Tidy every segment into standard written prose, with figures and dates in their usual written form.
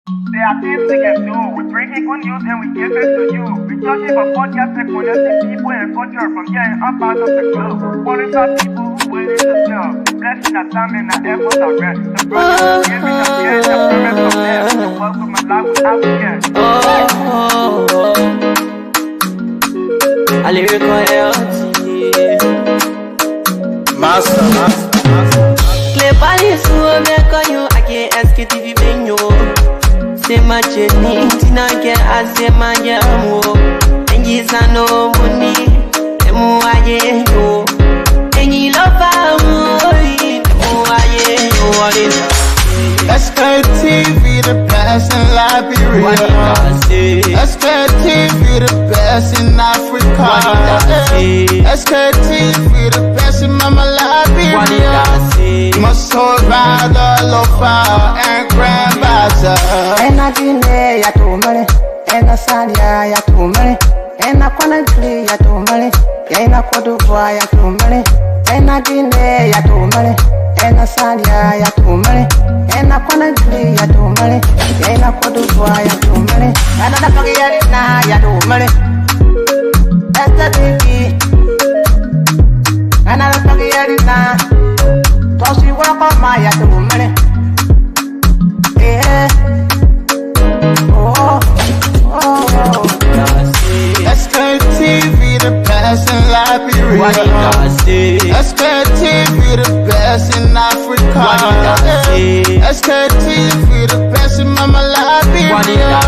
There are things we can do. We bring it good news and we give it to you. We touch it for podcast and connecting people and culture from here and up out of the globe. Calling out people who willing to serve. Blessing our time and our efforts are rest. The brothers giving us here and the promise of them. The work with my life without fear. I lyrical Master. Clay Paris, who make on you, I can't ask it if you been you. Say my journey, Tina can ask him my jamo. And he's no money, and more I you. And you love our money, more I what is Sktv, the best in Liberia. Sktv, the best in Africa. Sktv, the best in Mama Liberia. Must hold by the lofa and grandbaza. And I didn't ya to money, and I said ya to money, and I can't play ya to money, and I could do ya to money, and I didn't ya to money, and I said ya to money, and I can't play ya to money, and I could do ya to money, and I don't get it now ya to money. That's the thing, and I don't get it now. Cause you walk on my ya to money. Yeah. Sktv, the best in Liberia. Sktv, the best in Africa. Sktv, the best in Mama Liberia.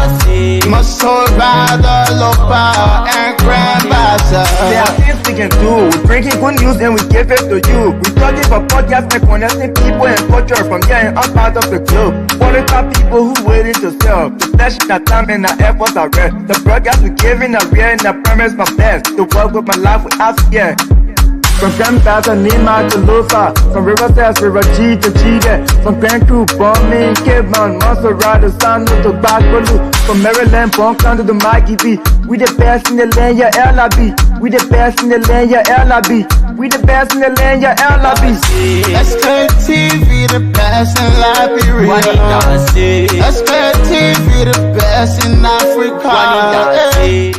Must hold by the lofa and grandbaza. There are things we can do. We bring it good news and we give it to you. We talk it for podcast and connecting people and culture from here and up out of the globe. Calling out people who willing to serve. The flesh, our time and our efforts are rest. The broadcast we giving are real and the promise from best. To work with my life without fear. From Grandfather Nima to Lufa, from Riverside to Raji to Chide, from Grand Crew, Bombing, Kidman, Montserrat, the San to Backwalu, from Maryland, Bonkan to the Mikey B. We the best in the land, yeah, LIB. We the best in the land, yeah, LIB. We the best in the land, yeah, LIB. Sktv, the best in Liberia. Sktv, the best in Africa.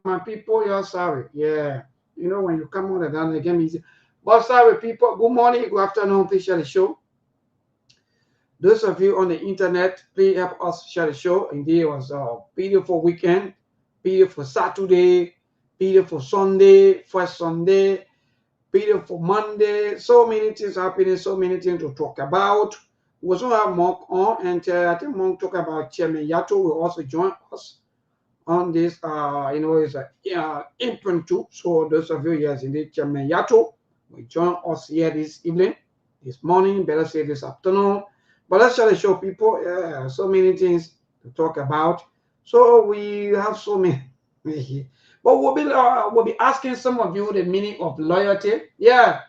My people, you're sorry. Yeah. You know, when you come on the down again, easy. But sorry, people. Good morning, good afternoon. Please share the show. Those of you on the internet, please help us share the show. Indeed, it was a beautiful weekend, beautiful Saturday, beautiful Sunday, first Sunday, beautiful Monday. So many things happening, so many things to talk about. We also have Monk on, and I think Monk talk about Chairman Yato will also join us on this. It's a impromptu. So those of you, yes, indeed, Chairman Yato will join us here this evening, this morning, better say this afternoon. But let's try to show people so many things to talk about. So we have so many. But we'll be asking some of you the meaning of loyalty. Yeah,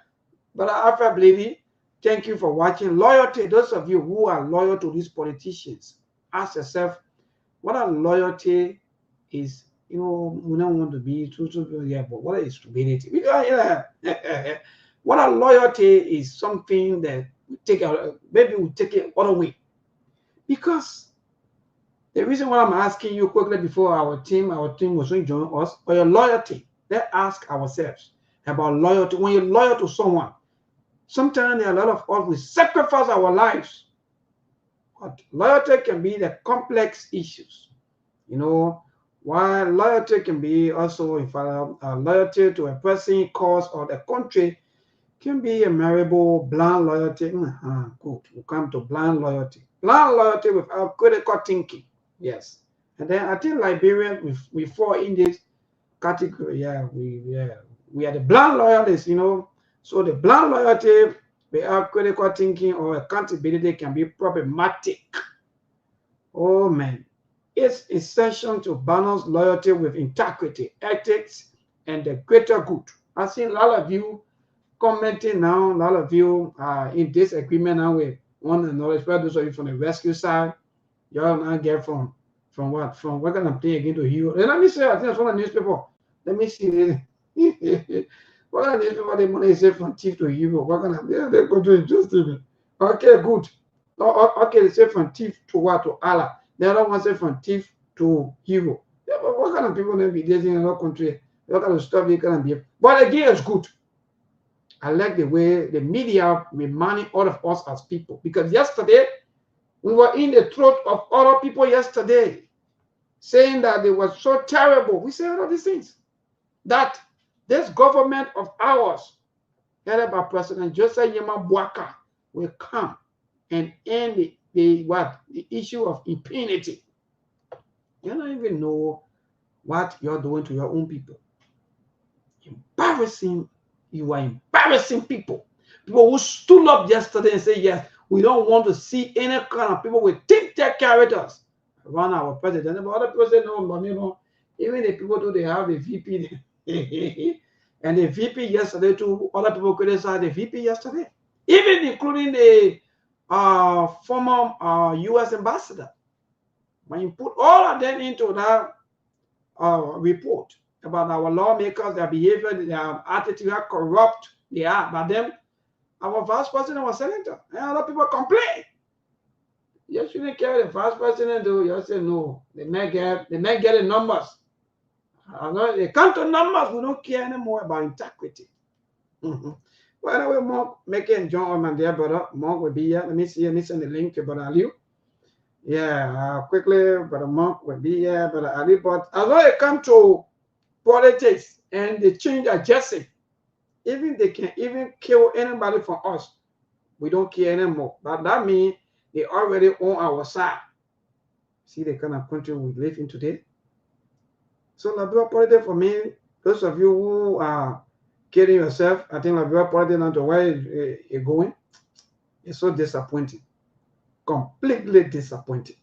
but after believing, thank you for watching. Loyalty, those of you who are loyal to these politicians, ask yourself, what a loyalty is. We don't want to be too yeah, but what is stupidity? What a loyalty is something that we take out, maybe we take it all away. Because the reason why I'm asking you quickly before our team was going to join us, for your loyalty, let's ask ourselves about loyalty. When you're loyal to someone, sometimes a lot of us we sacrifice our lives. But loyalty can be the complex issues. While loyalty can be also, in fact, loyalty to a person, cause, or the country can be a variable blind loyalty. Good. We come to blind loyalty. Blind loyalty without critical thinking. Yes. And then I think Liberian, we fall in this category. Yeah, we are the blind loyalists, So the blind loyalty without critical thinking or accountability can be problematic. Oh man. It's essential to balance loyalty with integrity, ethics, and the greater good. I've seen a lot of you commenting now, a lot of you are in disagreement now with one another, especially those of you from the rescue side. Y'all not get from what? From what kind of thing again to hero. And let me say, I think it's from the newspaper. Let me see. What kind of newspaper the money say from thief to hero? What kind of they go to injustice? Okay, good. Okay, they say from thief to what? To Allah. The other one say from thief to hero. Yeah, but what kind of people may be dating in our country? What kind of stuff they can be? But again, it's good. I like the way the media reminding all of us as people. Because yesterday, we were in the throat of other people yesterday, saying that they were so terrible. We say all of these things. That this government of ours, headed by President Joseph Yema Boaka, will come and end the issue of impunity. You don't even know what you're doing to your own people. Embarrassing. You are embarrassing people. People who stood up yesterday and say, yes, we don't want to see any kind of people with think their characters around our president. But other people say, no, but even the people do, they have a VP. And the VP yesterday too, other people criticized the VP yesterday. Even including the former U.S. ambassador. When you put all of them into that report about our lawmakers, their behavior, their attitude, how corrupt they are, but then our vice president was senator, and other people complain. You shouldn't care the vice president do. You say no. They may get the numbers. They come to numbers. We don't care anymore about integrity. Well, anyway, Mark making John on there, brother. Mark will be here. Let me see. Let me send the link to Brother Aliu. Yeah, quickly, Brother Mark will be here, Brother Ali. But as long as it comes to politics and they change adjusting, even they can even kill anybody from us, we don't care anymore. But that means they already on our side. See the kind of country we live in today. So Liberia politics for me, those of you who are kidding yourself, I think Liberia politics not the way it's going. It's so disappointing. Completely disappointing.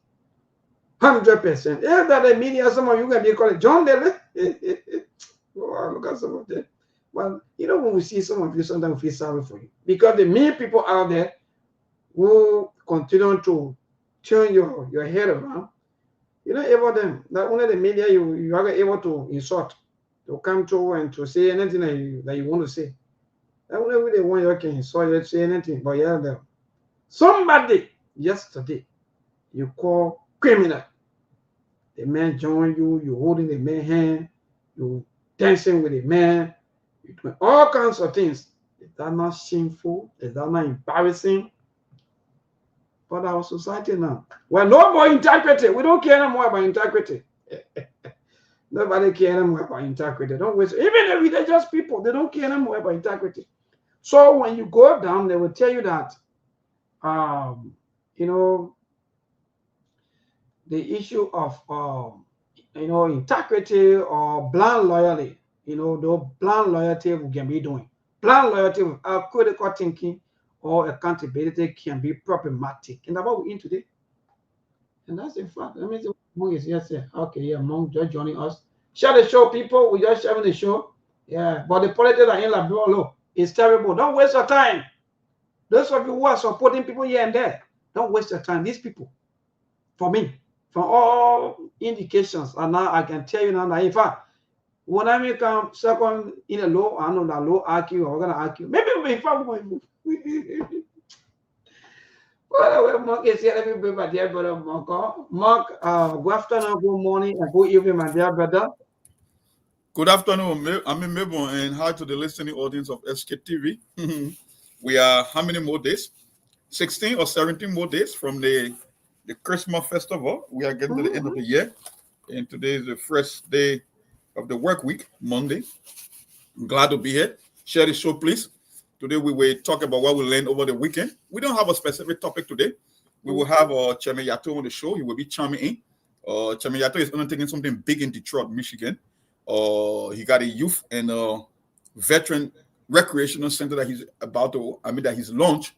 100%. Yeah, that the media, some of you can be called John Dele. Oh, look at some of them. Well, when we see some of you, sometimes we feel sorry for you. Because the many people out there who continue to turn your head around, you're not able to them. Not only the media you are able to insult, to come to and to say anything that you want to say. Not only the one you can insult, you say anything, but yeah, them. Somebody yesterday you call criminal. The man join you, you holding the man's hand, you dancing with the man, you doing all kinds of things. Is that not shameful? Is that not embarrassing? But our society now, well, no more integrity. We don't care anymore about integrity. Nobody care anymore about integrity. Don't waste. Even the religious people, they don't care anymore about integrity. So when you go down, they will tell you that, um, you know, the issue of, integrity or blind loyalty. The blind loyalty we can be doing. Blind loyalty without critical thinking or accountability can be problematic. And that's what we're in today. And that's in fact. Let me see. Monk is here. Say, okay, yeah, Monk just joining us. Share the show, people. We're just sharing the show. Yeah, but the politics are in Laburo. It's terrible. Don't waste your time. Those of you who are supporting people here and there, don't waste your time. These people, for me, from all indications, and now I can tell you now that in fact, when I make second in a law, I know that law argue, or we're gonna argue. Maybe in fact, well, Mark is here. Let me bring my dear brother Mark. Mark, good afternoon, good morning, and good evening, my dear brother. Good afternoon. I'm in Melbourne, and hi to the listening audience of SKTV. We are how many more days? 16 or 17 more days from the Christmas festival. We are getting to the end of the year, and today is the first day of the work week, Monday. I'm glad to be here. Share the show, please. Today we will talk about what we learned over the weekend. We don't have a specific topic today. We will have Chairman Yato on the show. He will be chiming in. Chairman Yato is undertaking something big in Detroit, Michigan. He got a youth and veteran recreational center that he's launched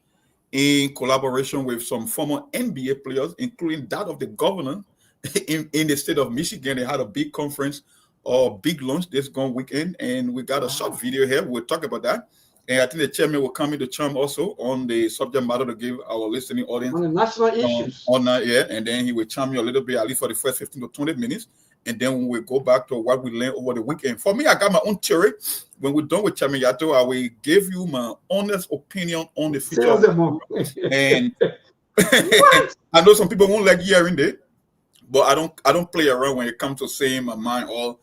in collaboration with some former NBA players, including that of the governor in the state of Michigan. They had a big conference or big launch this gone weekend, and we got a short video here. We'll talk about that. And I think the chairman will come in to chime also on the subject matter to give our listening audience on the national issues. And then he will chime you a little bit, at least for the first 15 to 20 minutes. And then we will go back to what we learned over the weekend. For me, I got my own theory. When we're done with Chairman Yato, I will give you my honest opinion on the future. And I know some people won't like hearing it, but I don't play around when it comes to saying my mind or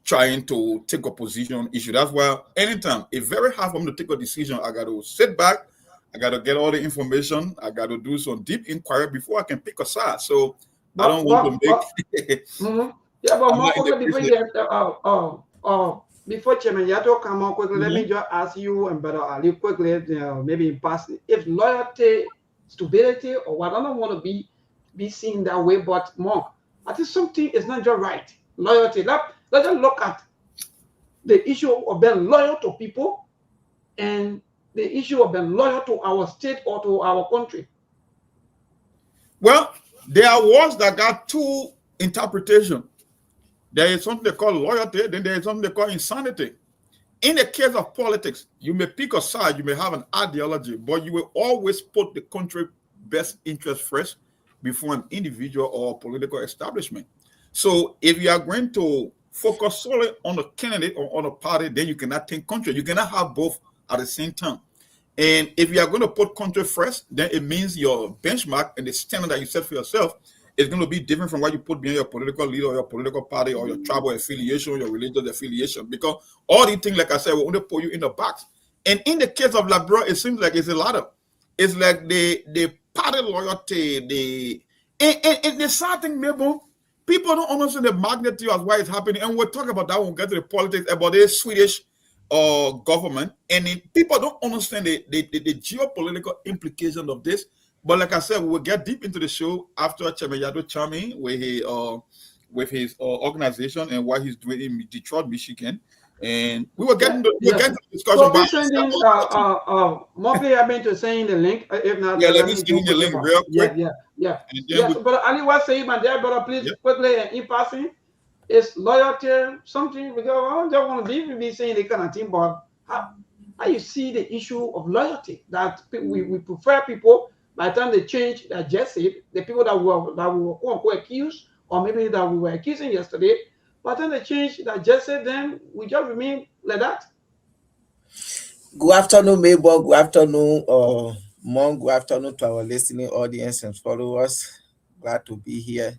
trying to take a position on issue. That's why anytime it's very hard for me to take a decision. I got to sit back. I got to get all the information. I got to do some deep inquiry before I can pick a side. So I don't want to make. Yeah, but more quickly before Chairman Yato come on quickly, let me just ask you and Brother Ali quickly, maybe in passing, if loyalty, stability, or what, I don't want to be seen that way, but more, I think something is not just right. Loyalty. Let's just look at the issue of being loyal to people and the issue of being loyal to our state or to our country. Well, there are words that got two interpretations. There is something they call loyalty, then there is something they call insanity. In the case of politics, you may pick a side, you may have an ideology, but you will always put the country's best interest first before an individual or political establishment. So if you are going to focus solely on a candidate or on a party, then you cannot think country. You cannot have both at the same time. And if you are going to put country first, then it means your benchmark and the standard that you set for yourself is going to be different from what you put behind your political leader or your political party or your tribal affiliation or your religious affiliation. Because all these things, like I said, will only put you in the box. And in the case of Labrador, it seems like it's a lot of. It's like the party loyalty, and the sad thing, maybe, people don't understand the magnitude of why it's happening. And we'll talk about that when we get to the politics about the Swedish government. And people don't understand the geopolitical implications of this. But like I said, we will get deep into the show after Chairman Yato Chami with his organization and what he's doing in Detroit, Michigan. And we will get into the discussion. So Murphy, I've been to saying the link. If not, let me send the link real quick. Yeah. But Ali was saying, my dear brother, please quickly in passing, is loyalty something? Because I don't want to be saying the kind of thing, but how you see the issue of loyalty that we prefer people. By the time they change their jersey, the people that we were accused, or maybe that we were accusing yesterday, by the time they change their jersey, then we just remain like that. Good afternoon, Mabel. Good afternoon, Mom. Good afternoon to our listening audience and followers. Glad to be here.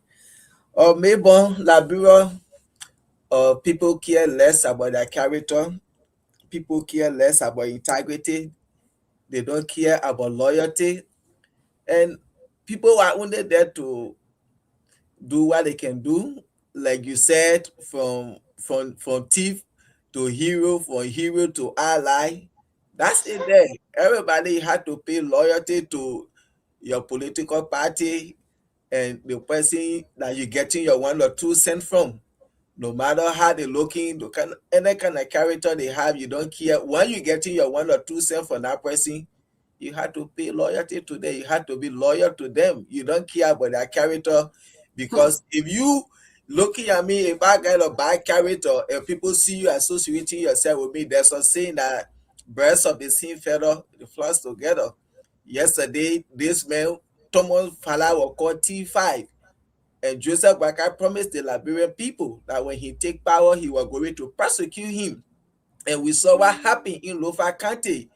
Mabel, Liberia, people care less about their character. People care less about integrity. They don't care about loyalty. And people are only there to do what they can do like you said, from thief to hero, from hero to ally. That's it there. Everybody had to pay loyalty to your political party and the person that you're getting your 1 or 2 cents from. No matter how they looking, any kind of character they have, you don't care. When you're getting your 1 or 2 cents from that person, you have to pay loyalty to them. You have to be loyal to them. You don't care about their character, because if you looking at me, if I got a bad character and people see you associating yourself with me, there's a saying that birds of the same feather they flock together. Yesterday, this man Thomas Fala was called T5, and Joseph Boakai promised the Liberian people that when he take power, he was going to prosecute him. And we saw what happened in Lofa County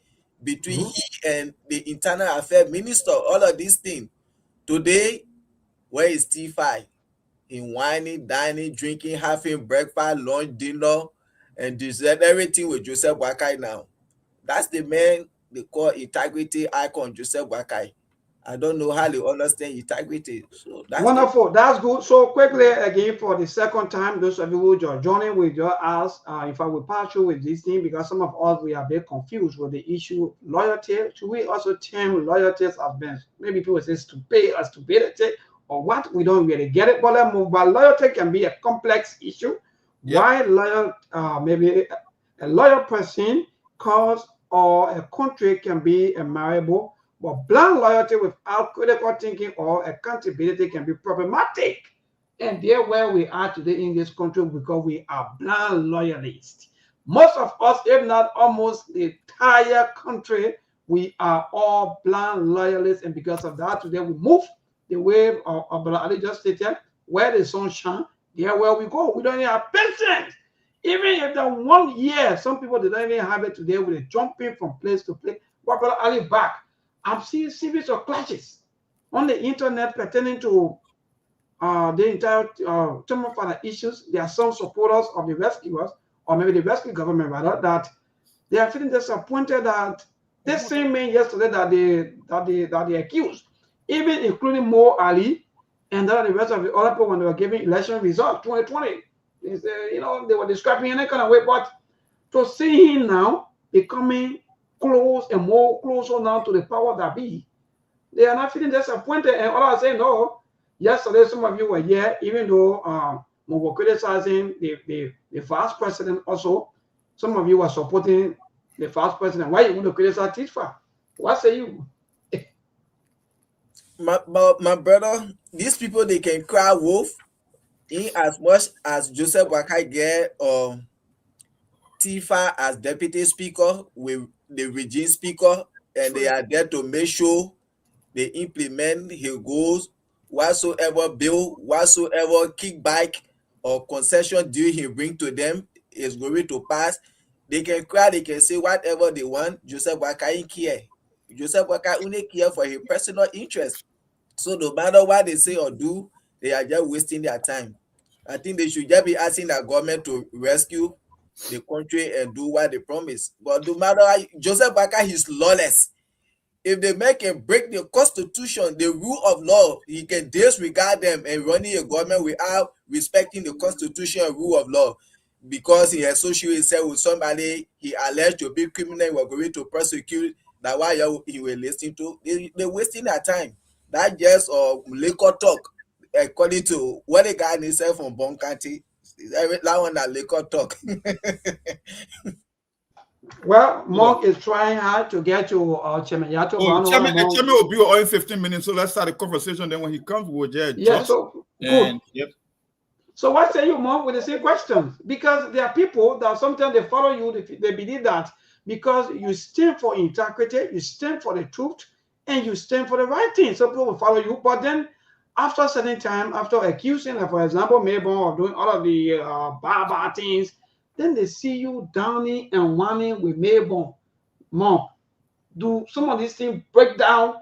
between he and the internal affairs minister, all of these things. Today, where is T5? In whining, dining, drinking, having breakfast, lunch, dinner, and dessert, everything with Joseph Boakai now. That's the man they call integrity icon, Joseph Boakai. I don't know how they understand integrity. So that's wonderful. That's good. So quickly again for the second time, those of you who are joining with your us, if I will pass through with this thing, because some of us we are a bit confused with the issue loyalty. Should we also term loyalty as being, maybe people say stupidity or what? We don't really get it. But loyalty can be a complex issue. Yeah. Why loyal? Maybe a loyal person, cause, or a country can be admirable. But blind loyalty without critical thinking or accountability can be problematic. And there where we are today in this country, because we are blind loyalists. Most of us, if not almost the entire country, we are all blind loyalists. And because of that, today we move the way of Ali just stated, where the sun shines, there where we go. We don't even have patience. Even if the 1 year, some people they don't even have it today with a jumping from place to place. But Brother Ali back. I've seen series of clashes on the internet pertaining to the entire term of issues. There are some supporters of the rescuers, or maybe the rescue government rather, that they are feeling disappointed that this same man yesterday that they accused, even including Mo Ali and the rest of the other people when they were giving election results 2020, they were describing in any kind of way. But to see him now becoming close and more closer now to the power that be, they are not feeling disappointed. And all I say, no, yesterday some of you were here, even though we were criticizing the first president also, some of you were supporting the first president. Why you want to criticize Tisfa? What say you? my brother, these people, they can cry wolf in as much as Joseph Boakai get Tifa as deputy speaker with the regime speaker, and they are there to make sure they implement his goals, whatsoever bill, whatsoever kickback or concession deal he bring to them is going to pass. They can cry, they can say whatever they want. Joseph Boakai care. Joseph Boakai only care for his personal interest. So no matter what they say or do, they are just wasting their time. I think they should just be asking the government to rescue the country and do what they promise. But no matter how, Joseph Boakai is lawless. If they make him break the constitution, the rule of law, he can disregard them and running a government without respecting the constitution and rule of law. Because he associated himself with somebody he alleged to be criminal, were going to prosecute. That's why he was listening to. They're wasting their time. That just liquor talk, according to what the guy himself from Bon County. That one that liquor talk. Well, Monk is trying hard to get to Chairman Yato. Chairman will be all in 15 minutes, so let's start the conversation. Then when he comes, we'll just so good. Yep. So what say you, Monk, with the same questions? Because there are people that sometimes they follow you, they believe that because you stand for integrity, you stand for the truth, and you stand for the right thing. Some people will follow you, but then after a certain time, after accusing, for example, Mabon or doing all of the bad things, then they see you downing and whining with Mabon. Monk, do some of these things break down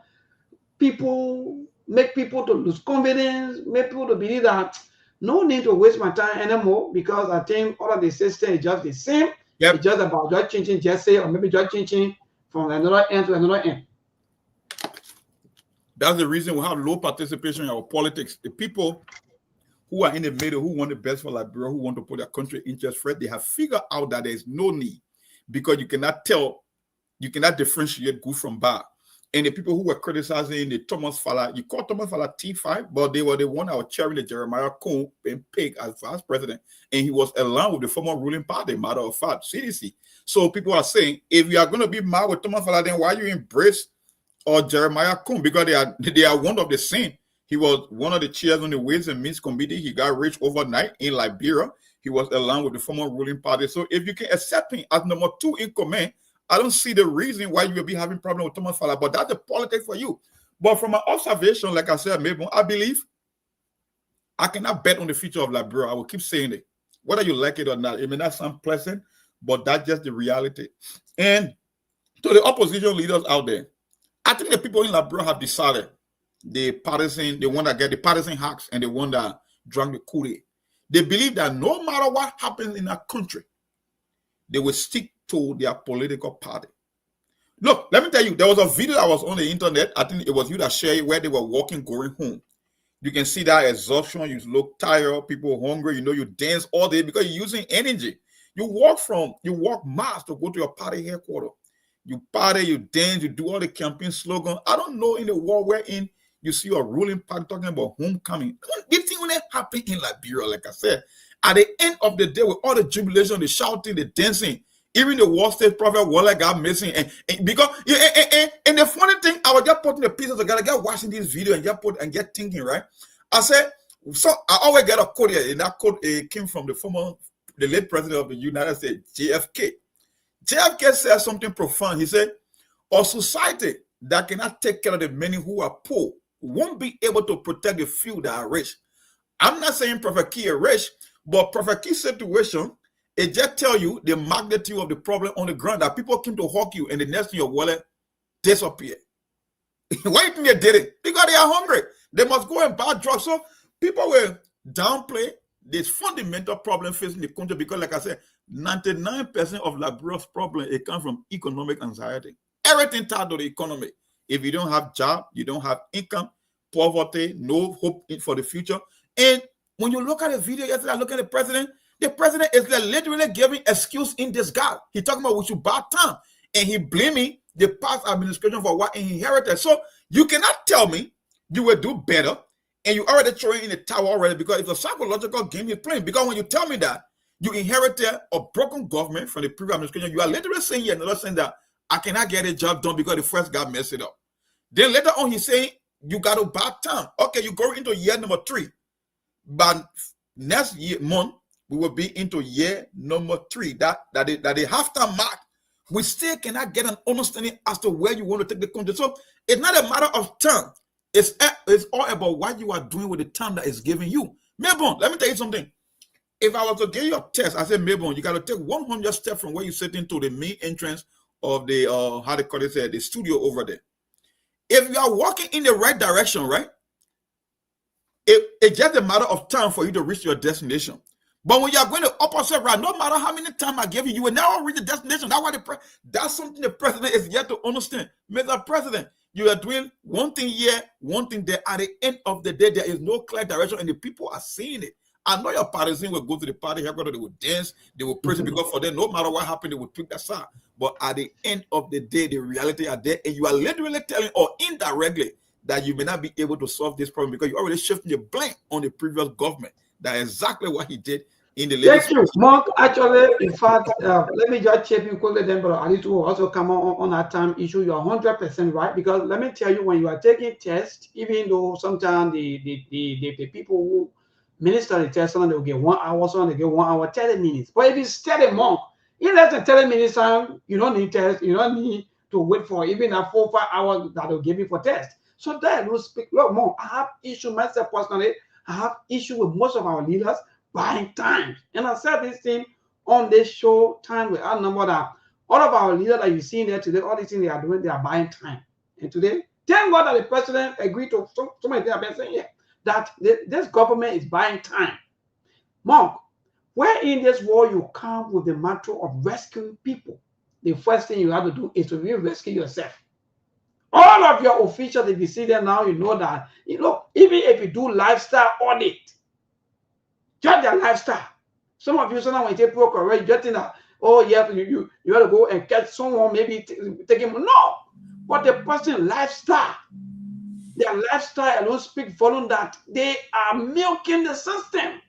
people, make people to lose confidence, make people to believe that no need to waste my time anymore, because I think all of the system is just the same. Yep. It's just about just changing Jesse, or maybe just changing from another end to another end. That's the reason we have low participation in our politics. The people who are in the middle, who want the best for Liberia, who want to put their country interest first, they have figured out that there is no need, because you cannot differentiate good from bad. And the people who were criticizing the Thomas Fala, you call Thomas Fala T5, but they were the one that was cheering the Jeremiah Cohn and Pig as vice president. And he was aligned with the former ruling party, matter of fact, CDC. So people are saying, if you are going to be mad with Thomas Fala, then why you embrace Jeremiah Cohn? Because they are one of the same. He was one of the chairs on the Ways and Means Committee. He got rich overnight in Liberia. He was aligned with the former ruling party. So if you can accept him as number 2 in command, I don't see the reason why you will be having problem with Thomas Fala, but that's the politics for you. But from my observation, like I said, maybe I believe I cannot bet on the future of Liberia. I will keep saying it, whether you like it or not. It may not sound pleasant, but that's just the reality. And to the opposition leaders out there, I think the people in Liberia have decided the one that get the partisan hacks and the one that drank the Kool-Aid. They believe that no matter what happens in that country, they will stick to their political party. Look, let me tell you, there was a video that was on the internet. I think it was you that shared it, where they were walking, going home. You can see that exhaustion. You look tired, people hungry. You dance all day because you're using energy. You walk miles to go to your party headquarters. You party, you dance, you do all the campaign slogan. I don't know in the world wherein you see a ruling party talking about homecoming. This thing only happen in Liberia, like I said. At the end of the day, with all the jubilation, the shouting, the dancing, even the Wall State prophet Walla got missing. And because and the funny thing, I was just putting the pieces together, get watching this video and get thinking, right? I said, so I always get a quote here, and that quote came from the late president of the United States, JFK. JFK said something profound. He said, a society that cannot take care of the many who are poor won't be able to protect the few that are rich. I'm not saying Prophet Key is rich, but Prophet Key's situation, it just tell you the magnitude of the problem on the ground, that people came to hawk you and the next thing your wallet disappear. Why do you think they did it? Because they are hungry. They must go and buy drugs. So people will downplay this fundamental problem facing the country because, like I said, 99% of Liberia's problem, it comes from economic anxiety. Everything tied to the economy. If you don't have job, you don't have income, poverty, no hope for the future. And when you look at the video yesterday, I look at the president is literally giving excuse in disguise. He talking about we should buy time. And he blaming the past administration for what he inherited. So you cannot tell me you will do better and you already throwing in the towel already, because it's a psychological game you're playing. Because when you tell me that you inherited a broken government from the previous administration, you are literally saying here, another saying that I cannot get a job done because the first guy messed it up. Then later on, he's saying you got to buy time. Okay, you go into year number 3. But next month, we will be into year number 3. That the halftime mark, we still cannot get an understanding as to where you want to take the country. So it's not a matter of time. It's all about what you are doing with the time that is given you. Melbourne, let me tell you something. If I was to give you a test, I said, Melbourne, you got to take 100 steps from where you sit into the main entrance of the, how they call it, the studio over there. If you are walking in the right direction, right, it's just a matter of time for you to reach your destination. But when you are going the opposite route, no matter how many times I give you, you will never reach the destination. That's something the president is yet to understand. Mr. President, you are doing one thing here, one thing there. At the end of the day, there is no clear direction, and the people are seeing it. I know your partisan will go to the party headquarters, they will dance, they will praise it, because for them, no matter what happened, they will pick that side. But at the end of the day, the reality are there, and you are literally telling, or indirectly, that you may not be able to solve this problem because you already shifted your blame on the previous government. That's exactly what he did in the latest. Thank you, Mark. Actually, in fact, let me just check you quickly then, but I need to also come on that time issue. You're 100% right, because let me tell you, when you are taking tests, even though sometimes the people who minister the test, some they will get 1 hour, some they get 1 hour, 30 minutes. But if it's 30 months, in less than 30 minutes time, you don't need test, you don't need to wait for even that 4 or 5 hours that they'll give you for test. So that will speak a lot more. I have issue myself personally. I have issue with most of our leaders buying time. And I said this thing on this show time with our number that all of our leaders that you see there today, all these things they are doing, they are buying time. And today, thank God that the president agreed to so many things I've been saying here, that this government is buying time. Monk, where in this world you come with the mantra of rescuing people, the first thing you have to do is to really rescue yourself. All of your officials, if you see them now, you know that, look, even if you do lifestyle audit, Judge their lifestyle. Some of you, sometimes when you take pro-correct, you just think that, oh, you have to go and catch someone, maybe take him. No. But the person lifestyle, their lifestyle alone speak volume that they are milking the system.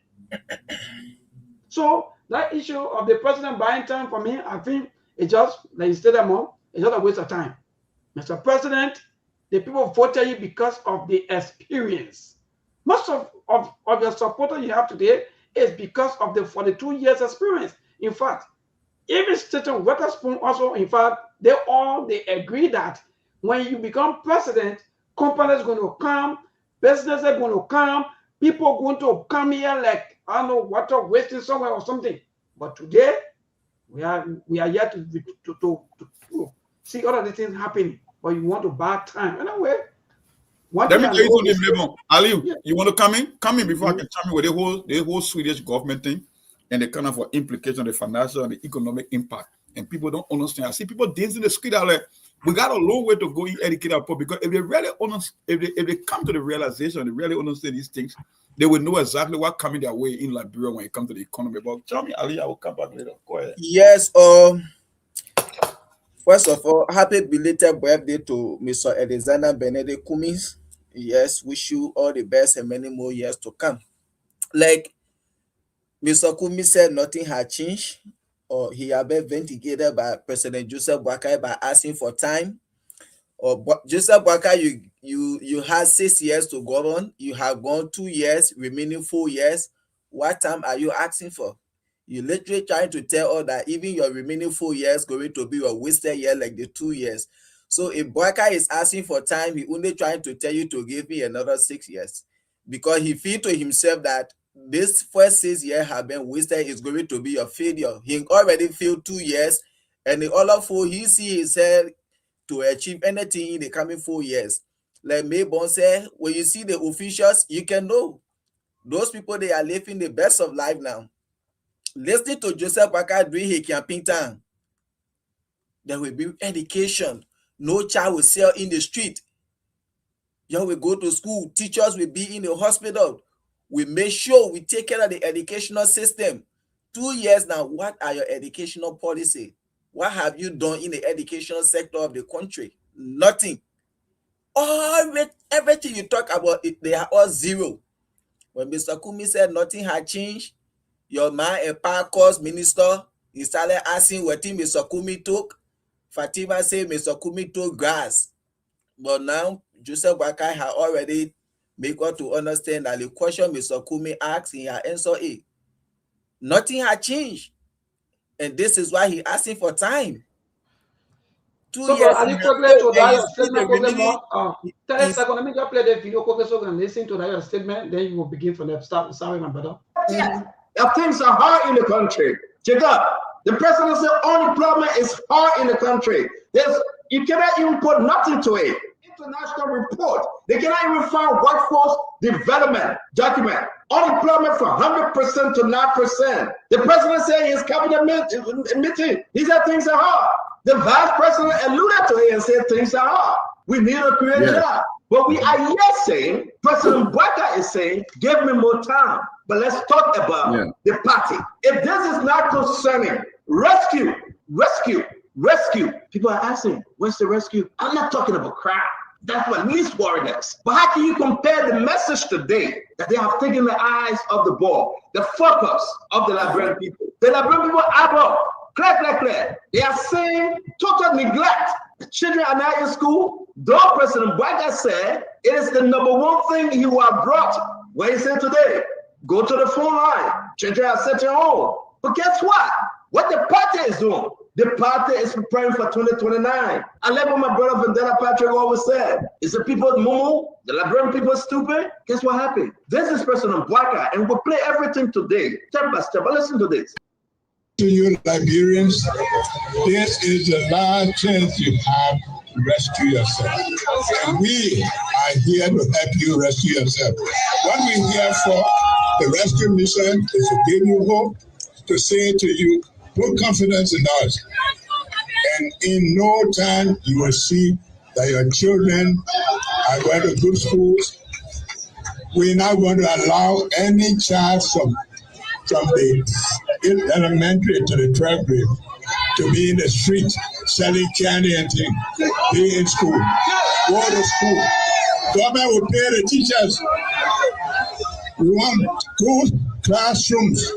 So that issue of the president buying time for me, I think it's just, like you said, it's just a waste of time. Mr. President, the people voted you because of the experience. Most of your supporters you have today is because of the 42 years experience. In fact, even Stetson Wetherspoon also, in fact, they agree that when you become president, companies are going to come, businesses are going to come, people are going to come here like, I don't know, water wasting somewhere or something. But today, we are yet to see all of these things happening. But you want to buy time. Anyway, let me tell you something, Ali, yeah. You want to come in? Come in before I can chime in with the whole Swedish government thing and the kind of implication, the financial and the economic impact. And people don't understand. I see people dancing the street out like, we got a long way to go in educate our people, because if they really if they come to the realization, they really understand these things, they will know exactly what coming their way in Liberia when it comes to the economy. But tell me, Ali, I will come back later. Go ahead. Yes, first of all, happy belated birthday to Mr. Alexander Benedict Cummings. Yes, wish you all the best and many more years to come. Like Mr. Cummings said, nothing had changed, or he had been vindicated by President Joseph Boakai by asking for time. Or Joseph Boakai, you had 6 years to govern. You have gone 2 years, remaining 4 years. What time are you asking for? You literally trying to tell us that even your remaining 4 years going to be a wasted year like the 2 years. So if Boakai is asking for time, he only trying to tell you to give me another 6 years, because he feel to himself that this first 6 years have been wasted, is going to be a failure. He already failed 2 years, and the other 4 he see himself to achieve anything in the coming 4 years. Like Maybon said, when you see the officials, you can know those people, they are living the best of life now. Listening to Joseph Boakai during his campaign time, there will be education. No child will sell in the street. You will go to school. Teachers will be in the hospital. We make sure we take care of the educational system. 2 years now, what are your educational policy? What have you done in the educational sector of the country? Nothing. Everything you talk about, they are all zero. When Mr. Kumi said nothing had changed, your man, a power course minister, he started asking what thing Mr. Kumi took. Fatima said Mr. Kumi took grass. But now, Joseph Boakai has already made us to understand that the question Mr. Kumi asked, he had answered it. Nothing had changed. And this is why he asking for time. 2 years. So, Ali, quickly to that statement, quickly more. 10 seconds. Let me just play the video quickly so we can listen to that statement. Then you will begin from the start. Sorry, my brother. Things are hard in the country. Check up. The president said unemployment is hard in the country. You cannot even put nothing to it. International report. They cannot even find workforce development document. Unemployment from 100% to 9%. The president said in his cabinet meeting, he said things are hard. The vice president alluded to it and said things are hard. We need a create job. But we are yet saying, President Boakai is saying, give me more time. But let's talk about the party. If this is not concerning rescue, people are asking, where's the rescue? I'm not talking about crime. That's what least worried us. But how can you compare the message today that they have taken the eyes of the ball, the focus of the Liberian people? The Liberian people are clear. They are saying total neglect. The children are not in school. Though President Boakai said it is the #1 thing he will have brought. What he said today, go to the phone line. Children are sent home. But guess what? What the party is doing? The party is preparing for 2029. I love what my brother Vandana Patrick always said. Is the people moo? The Liberian people stupid? Guess what happened? This is President Boakai, and we'll play everything today, step by step. But listen to this. To you Liberians, this is the last chance you have to rescue yourself. And we are here to help you rescue yourself. What we're here for, the rescue mission, is to give you hope, to say to you, put confidence in us. And in no time, you will see that your children are going to good schools. We're not going to allow any child from from the elementary to the 12th grade to be in the street selling candy and things. Be in school. Go to school. Government will pay the teachers. We want good classrooms.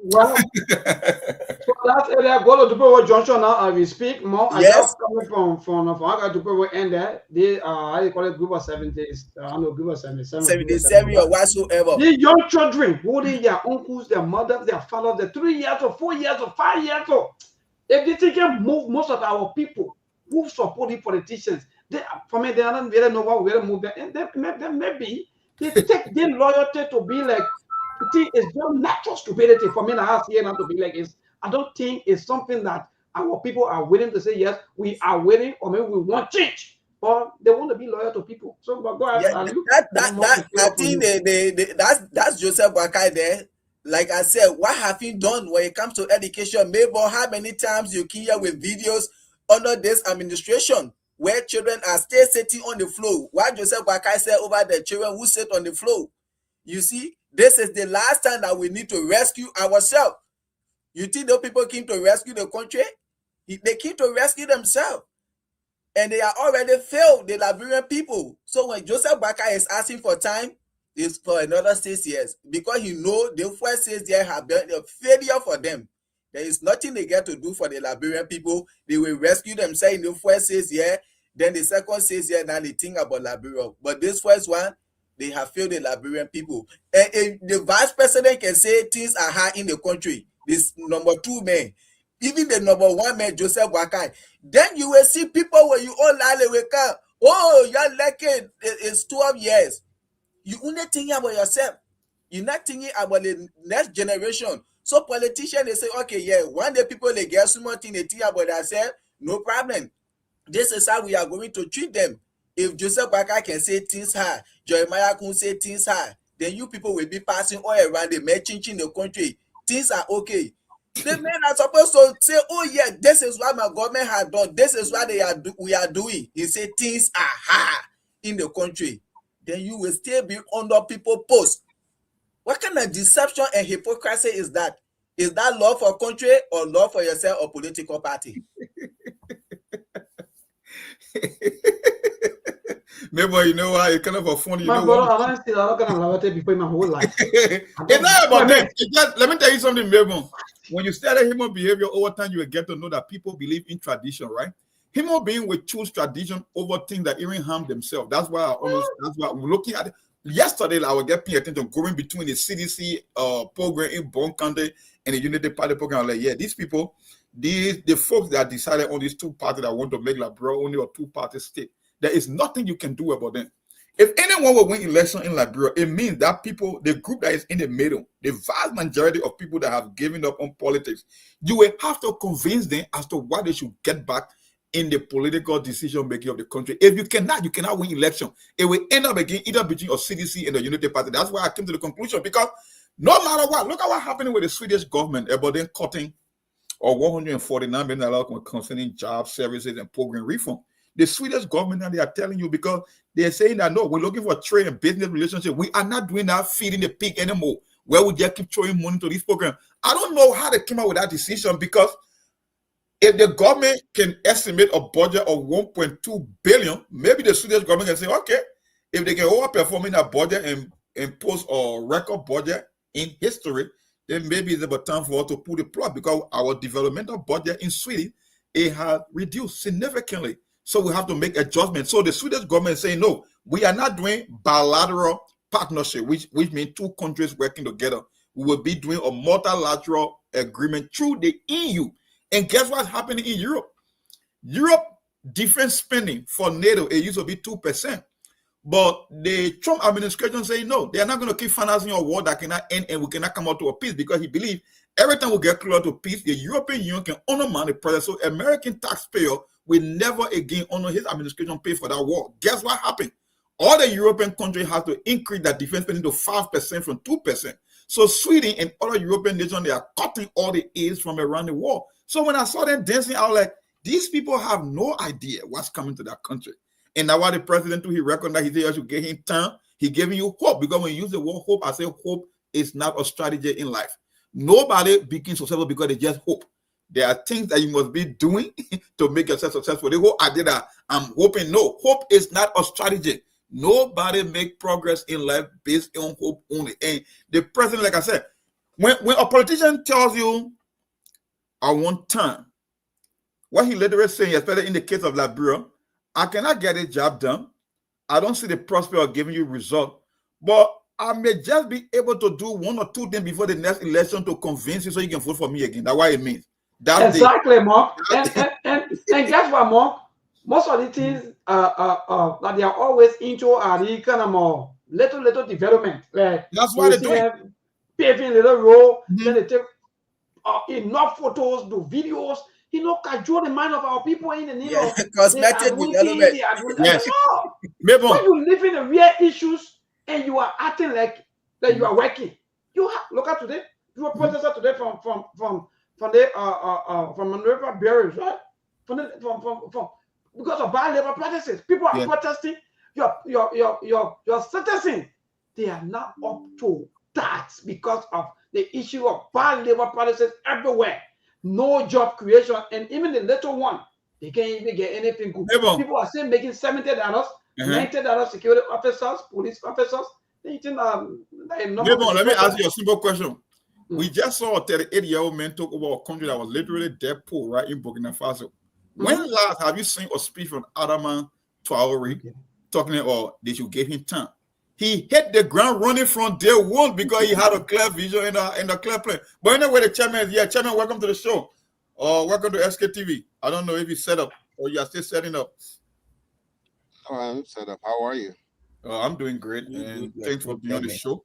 Well, so that area go to Dupewe Junction now as we speak. More I Yes. just coming from Dupewe end there. They how you call it group of 70s. I don't know, group of 77. 77 or whatsoever. These young children holding their uncles, their mothers, their fathers, the 3 years or 4 years or 5 years old. If they can move most of our people who support the politicians, they for me they are not really know what we really move them. And then maybe they take their loyalty to be like it's just natural stupidity for me. I here not to be like is. I don't think it's something that our people are willing to say yes, we are willing, or maybe we want change, or they want to be loyal to people. So but go ahead. I think that's Joseph Boakai there. Like I said, what have you done when it comes to education? Maybe how many times you can hear with videos under this administration where children are still sitting on the floor? What Joseph Boakai said over the children who sit on the floor. You see, this is the last time that we need to rescue ourselves. You think those people came to rescue the country? They came to rescue themselves. And they are already failed, the Liberian people. So when Joseph Boakai is asking for time, it's for another 6 years. Because he knows the first 6 years have been a failure for them. There is nothing they get to do for the Liberian people. They will rescue themselves in the first 6 years. Then the second 6 years, now they think about Liberia. But this first one, they have failed the Liberian people. And the vice president can say things are hard in the country. This number 2 man, even the number 1 man, Joseph Boakai. Then you will see people when you all lie wake up. Oh, you're lucky. It's 12 years. You only thinking about yourself. You're not thinking about the next generation. So politicians, they say, okay, yeah, one day people they get small thing, they think about themselves. No problem. This is how we are going to treat them. If Joseph Boakai can say things hard, Jeremiah can say things hard, then you people will be passing all around the men changing the country. Things are okay. The men are supposed to say, oh yeah, this is what my government has done. This is what we are doing. He said things are hard in the country. Then you will still be under people's post. What kind of deception and hypocrisy is that? Is that love for country or love for yourself or political party? Maybe you know why it's kind of a funny. My brother, I don't see that kind of loyalty before my whole life. It's not about that. Let me tell you something, Mabel. When you study human behavior over time, you will get to know that people believe in tradition, right? Human beings will choose tradition over things that even harm themselves. That's why we're looking at it. Yesterday, I was getting attention going between the CDC program in Bon County and the Unity Party program. I'm like, yeah, these people, the folks that decided on these 2 parties that want to make Liberia only a 2-party state, there is nothing you can do about them. If anyone will win election in Liberia, it means that people, the group that is in the middle, the vast majority of people that have given up on politics, you will have to convince them as to why they should get back in the political decision making of the country. If you cannot win election. It will end up again either between your CDC and the Unity Party. That's why I came to the conclusion, because no matter what, look at what happened with the Swedish government about them cutting or $149 million concerning job services and program reform. The Swedish government, and they are telling you, because they're saying that no, we're looking for trade and business relationship. We are not doing that feeding the pig anymore, where we just keep throwing money to this program. I don't know how they came up with that decision, because if the government can estimate a budget of 1.2 billion, maybe the Swedish government can say, okay, if they can overperform in that budget and impose a record budget in history, then maybe it's about time for us to pull the plug, because our developmental budget in Sweden, it has reduced significantly. So we have to make adjustments. So the Swedish government is saying, no, we are not doing bilateral partnership, which means 2 countries working together. We will be doing a multilateral agreement through the EU. And guess what's happening in Europe? Europe defense spending for NATO, it used to be 2%. But the Trump administration saying, no, they are not going to keep financing a war that cannot end and we cannot come out to a peace, because he believes every time we get closer to peace, the European Union can undermine the project. So American taxpayer will never again honor his administration pay for that war. Guess what happened? All the European countries have to increase their defense spending to 5% from 2%. So Sweden and other European nations, they are cutting all the aids from around the world. So when I saw them dancing, I was like, these people have no idea what's coming to that country. And that's why the president, he recognized, he said, you should give him time. He giving you hope, because when you use the word hope, I say hope is not a strategy in life. Nobody becomes successful because they just hope. There are things that you must be doing to make yourself successful. The whole idea that I'm hoping, no, hope is not a strategy. Nobody make progress in life based on hope only. And the president, like I said, when a politician tells you, I want time, what he literally saying, especially in the case of Liberia, I cannot get a job done. I don't see the prospect of giving you result, but I may just be able to do one or two things before the next election to convince you so you can vote for me again. That's what it means. That's exactly, Mark. And guess what, Mark? Most of the things that they are always into are the kind of more little development. Like that's why they do it. Paving little road, then they take enough photos, do videos, cajole the mind of our people in the name of cosmetic development. Yes. No. When you live in the real issues and you are acting like you are working, look at today. You were protesting today from the barriers, right? From because of bad labor practices. People are protesting. Your citizens, they are not up to that because of the issue of bad labor practices everywhere. No job creation, and even the little one, they can't even get anything good. People are still making $70, $90 security officers, police officers. They think let me ask you a simple question. We just saw a 38-year-old man talk about a country that was literally dead poor, right, in Burkina Faso. When last have you seen a speech from Adama Traore talking about they should give him time? He hit the ground running from day one because he had a clear vision and a clear plan. But anyway, the chairman is here. Chairman, welcome to the show. Welcome to Sktv. I don't know if you set up or you are still setting up. Oh, I'm set up. How are you? I'm doing great, and thanks for being on the show.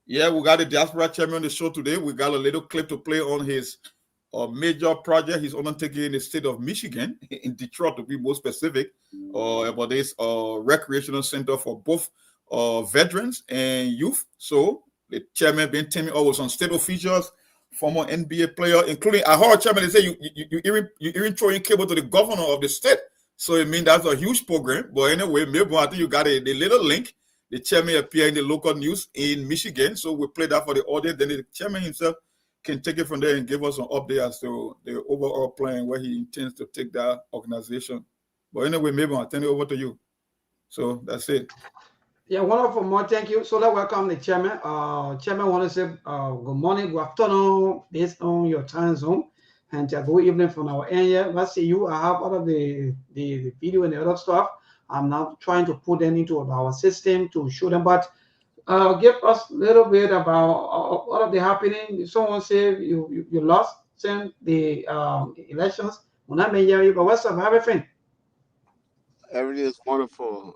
Yeah, we got the diaspora chairman on the show today. We got a little clip to play on his major project he's undertaking in the state of Michigan, in Detroit to be more specific, about this recreational center for both veterans and youth. So the chairman been telling me always on state officials, former NBA player, including I heard chairman they say you even throwing cable to the governor of the state. So it means that's a huge program. But anyway, maybe I think you got the little link. The chairman appeared in the local news in Michigan. So we play that for the audience. Then the chairman himself can take it from there and give us an update as to the overall plan where he intends to take that organization. But anyway, maybe I'll turn it over to you. So that's it. Yeah, wonderful, more. Thank you. So let's welcome the chairman. Chairman, want to say good morning, good afternoon, based on your time zone, and good evening from our end here. Let's see you. I have all of the video and the other stuff. I'm now trying to put them into our system to show them, but give us a little bit about all of the happening. Someone said you lost since the elections. But what's up? Everything? Everything is wonderful.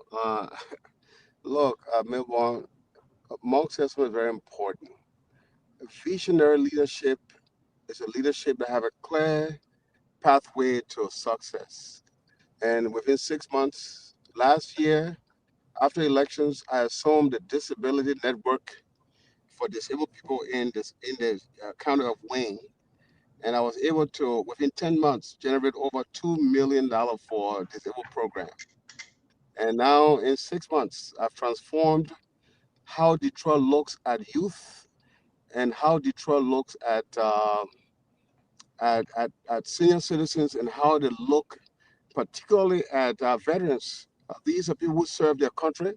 Look, Melbourne, Monk's assessment is very important. Visionary leadership is a leadership that have a clear pathway to success. And within 6 months, last year, after elections, I assumed the disability network for disabled people in the county of Wayne, and I was able to, within 10 months, generate over $2 million for disabled program. And now in 6 months, I've transformed how Detroit looks at youth and how Detroit looks at senior citizens and how they look particularly at veterans. These are people who serve their country.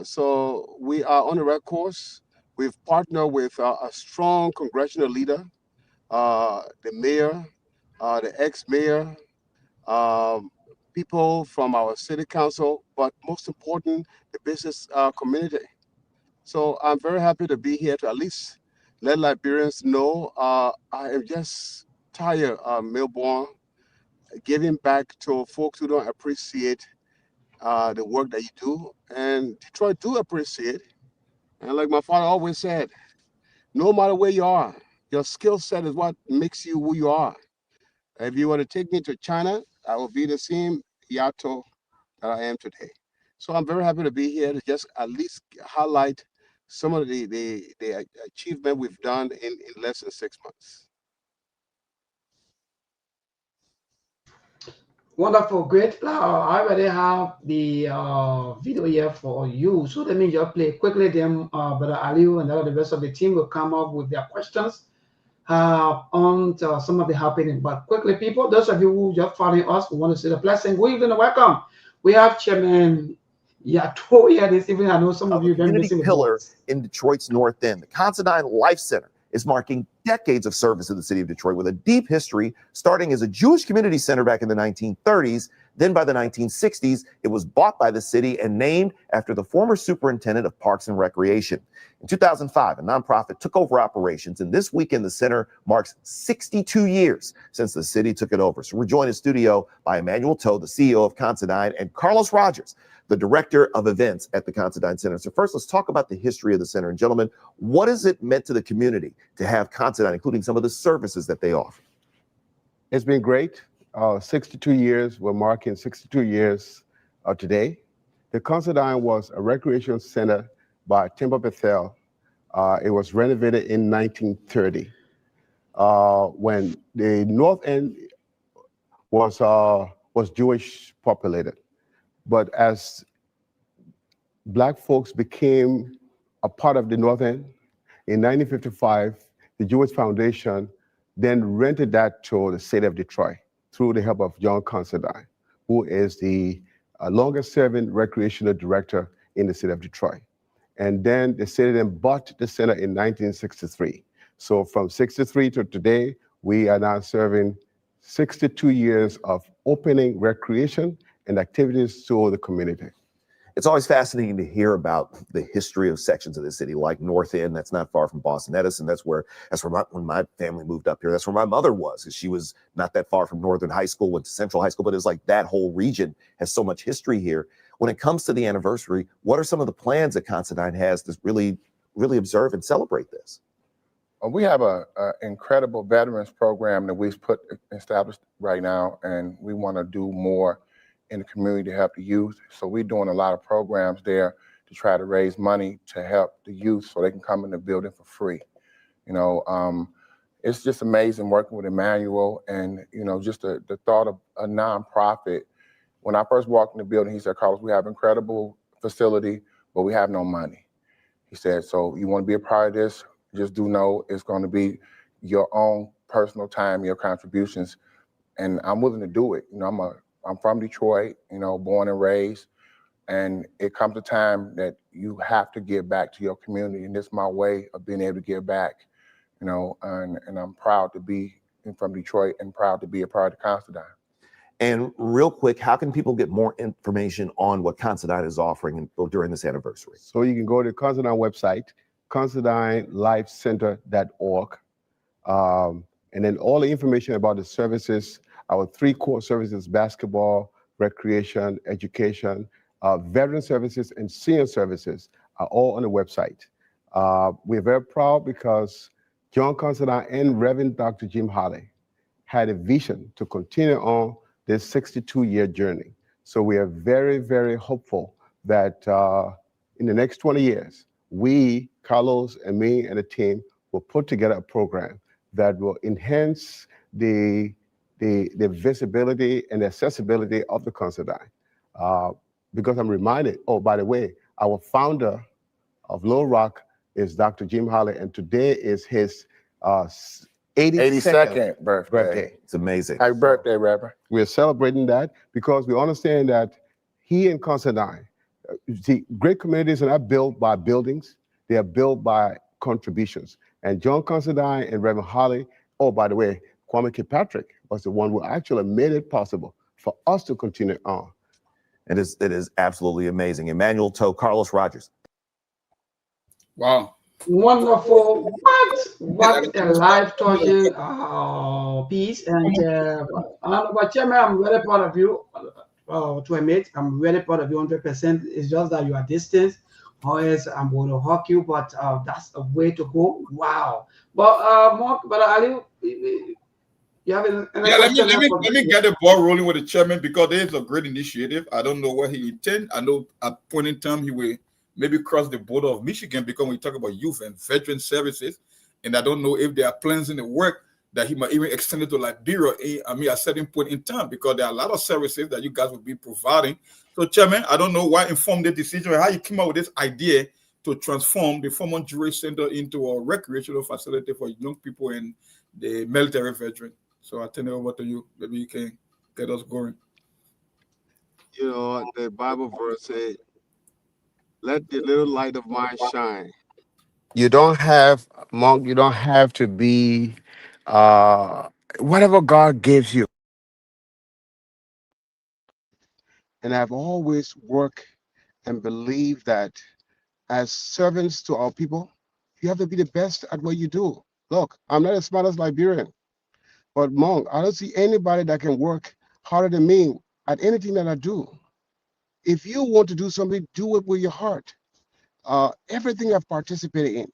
So we are on the right course. We've partnered with a strong congressional leader, the mayor, the ex-mayor, people from our city council, but most important, the business community. So I'm very happy to be here to at least let Liberians know I am just tired of Melbourne giving back to folks who don't appreciate the work that you do. And Detroit do appreciate. And like my father always said, no matter where you are, your skill set is what makes you who you are. If you were to take me to China, I will be the same Yato that I am today. So I'm very happy to be here to just at least highlight some of the achievement we've done in less than 6 months. Wonderful, great. I already have the video here for you. So let me just play quickly. Then Brother Aliu and the rest of the team will come up with their questions on some of the happening. But quickly, people, those of you who just following us, we want to say the blessing. Good evening and welcome. We have Chairman Yato here this evening. I know some of you have been missing pillar in Detroit's North End. The Considine Life Center is marking decades of service to the city of Detroit with a deep history, starting as a Jewish community center back in the 1930s. Then by the 1960s, it was bought by the city and named after the former superintendent of Parks and Recreation. In 2005, a nonprofit took over operations, and this weekend the center marks 62 years since the city took it over. So we're joined in studio by Emmanuel Toe, the CEO of Considine, and Carlos Rogers, the director of events at the Considine Center. So first, let's talk about the history of the center. And gentlemen, what has it meant to the community to have Considine, including some of the services that they offer? It's been great. 62 years, we're marking 62 years today. The Considine was a recreation center by Timber Bethel. It was renovated in 1930 when the North End was Jewish populated. But as Black folks became a part of the North End, in 1955, the Jewish Foundation then rented that to the city of Detroit through the help of John Considine, who is the longest serving recreational director in the city of Detroit. And then the city then bought the center in 1963. So from 63 to today, we are now serving 62 years of opening recreation and activities to the community. It's always fascinating to hear about the history of sections of the city, like North End. That's not far from Boston Edison. That's where when my family moved up here. That's where my mother was. She was not that far from Northern High School, went to Central High School, but it's like that whole region has so much history here. When it comes to the anniversary, what are some of the plans that Considine has to really observe and celebrate this? We have an incredible veterans program that we've established right now, and we want to do more in the community to help the youth. So we're doing a lot of programs there to try to raise money to help the youth so they can come in the building for free. It's just amazing working with Emmanuel and, just the thought of a nonprofit. When I first walked in the building, he said, Carlos, we have incredible facility, but we have no money. He said, so you want to be a part of this? Just do know it's going to be your own personal time, your contributions. And I'm willing to do it. I'm from Detroit, born and raised, and it comes a time that you have to give back to your community, and this is my way of being able to give back, and I'm proud to be from Detroit and proud to be a part of Considine. And real quick, how can people get more information on what Considine is offering during this anniversary? So you can go to the Considine website, considinelifecenter.org, and then all the information about the services. Our 3 core services: basketball, recreation, education, veteran services, and senior services are all on the website. We're very proud because John Considine and Reverend Dr. Jim Holley had a vision to continue on this 62-year journey. So we are very, very hopeful that in the next 20 years, we, Carlos and me and the team, will put together a program that will enhance the visibility and accessibility of the Considine. Because I'm reminded, oh, by the way, our founder of Little Rock is Dr. Jim Holley, and today is his 82nd birthday. It's amazing. Happy birthday, Reverend. We're celebrating that because we understand that he and Considine, great communities are not built by buildings, they are built by contributions. And John Considine and Reverend Holley, oh, by the way, Kwame Kilpatrick was the one who actually made it possible for us to continue on. It is absolutely amazing. Emmanuel Toe, Carlos Rogers. Wow. Wonderful. What a life-touching piece. And but Chairman, I'm very proud of you. To admit, I'm very proud of you 100%. It's just that you are distant. Always, I'm going to hug you, but that's a way to go. Wow. But Mark, but Ali, you have let me get the ball rolling with the chairman because there is a great initiative. I don't know what he intends. I know at point in time he will maybe cross the border of Michigan because we talk about youth and veteran services, and I don't know if there are plans in the work that he might even extend it to Liberia, at a certain point in time, because there are a lot of services that you guys will be providing. So, Chairman, I don't know why informed the decision, how you came up with this idea to transform the former Jewish Center into a recreational facility for young people and the military veterans. So I turn it over to you. Maybe you can get us going. You know, the Bible verse says, let the little light of mine shine. You don't have, Monk, you don't have to be whatever God gives you. And I've always worked and believed that as servants to our people, you have to be the best at what you do. Look, I'm not as smart as Liberian, but Monk, I don't see anybody that can work harder than me at anything that I do. If you want to do something, do it with your heart. Everything I've participated in,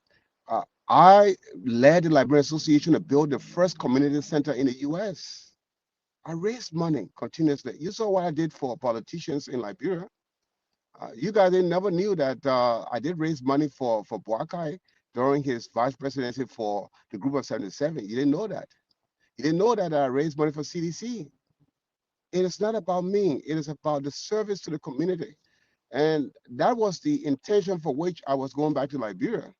I led the Liberian Association to build the first community center in the U.S. I raised money continuously. You saw what I did for politicians in Liberia. You guys never knew that I did raise money for Boakai during his vice presidency for the group of 77. You didn't know that. You didn't know that I raised money for CDC. It is not about me. It is about the service to the community. And that was the intention for which I was going back to Liberia.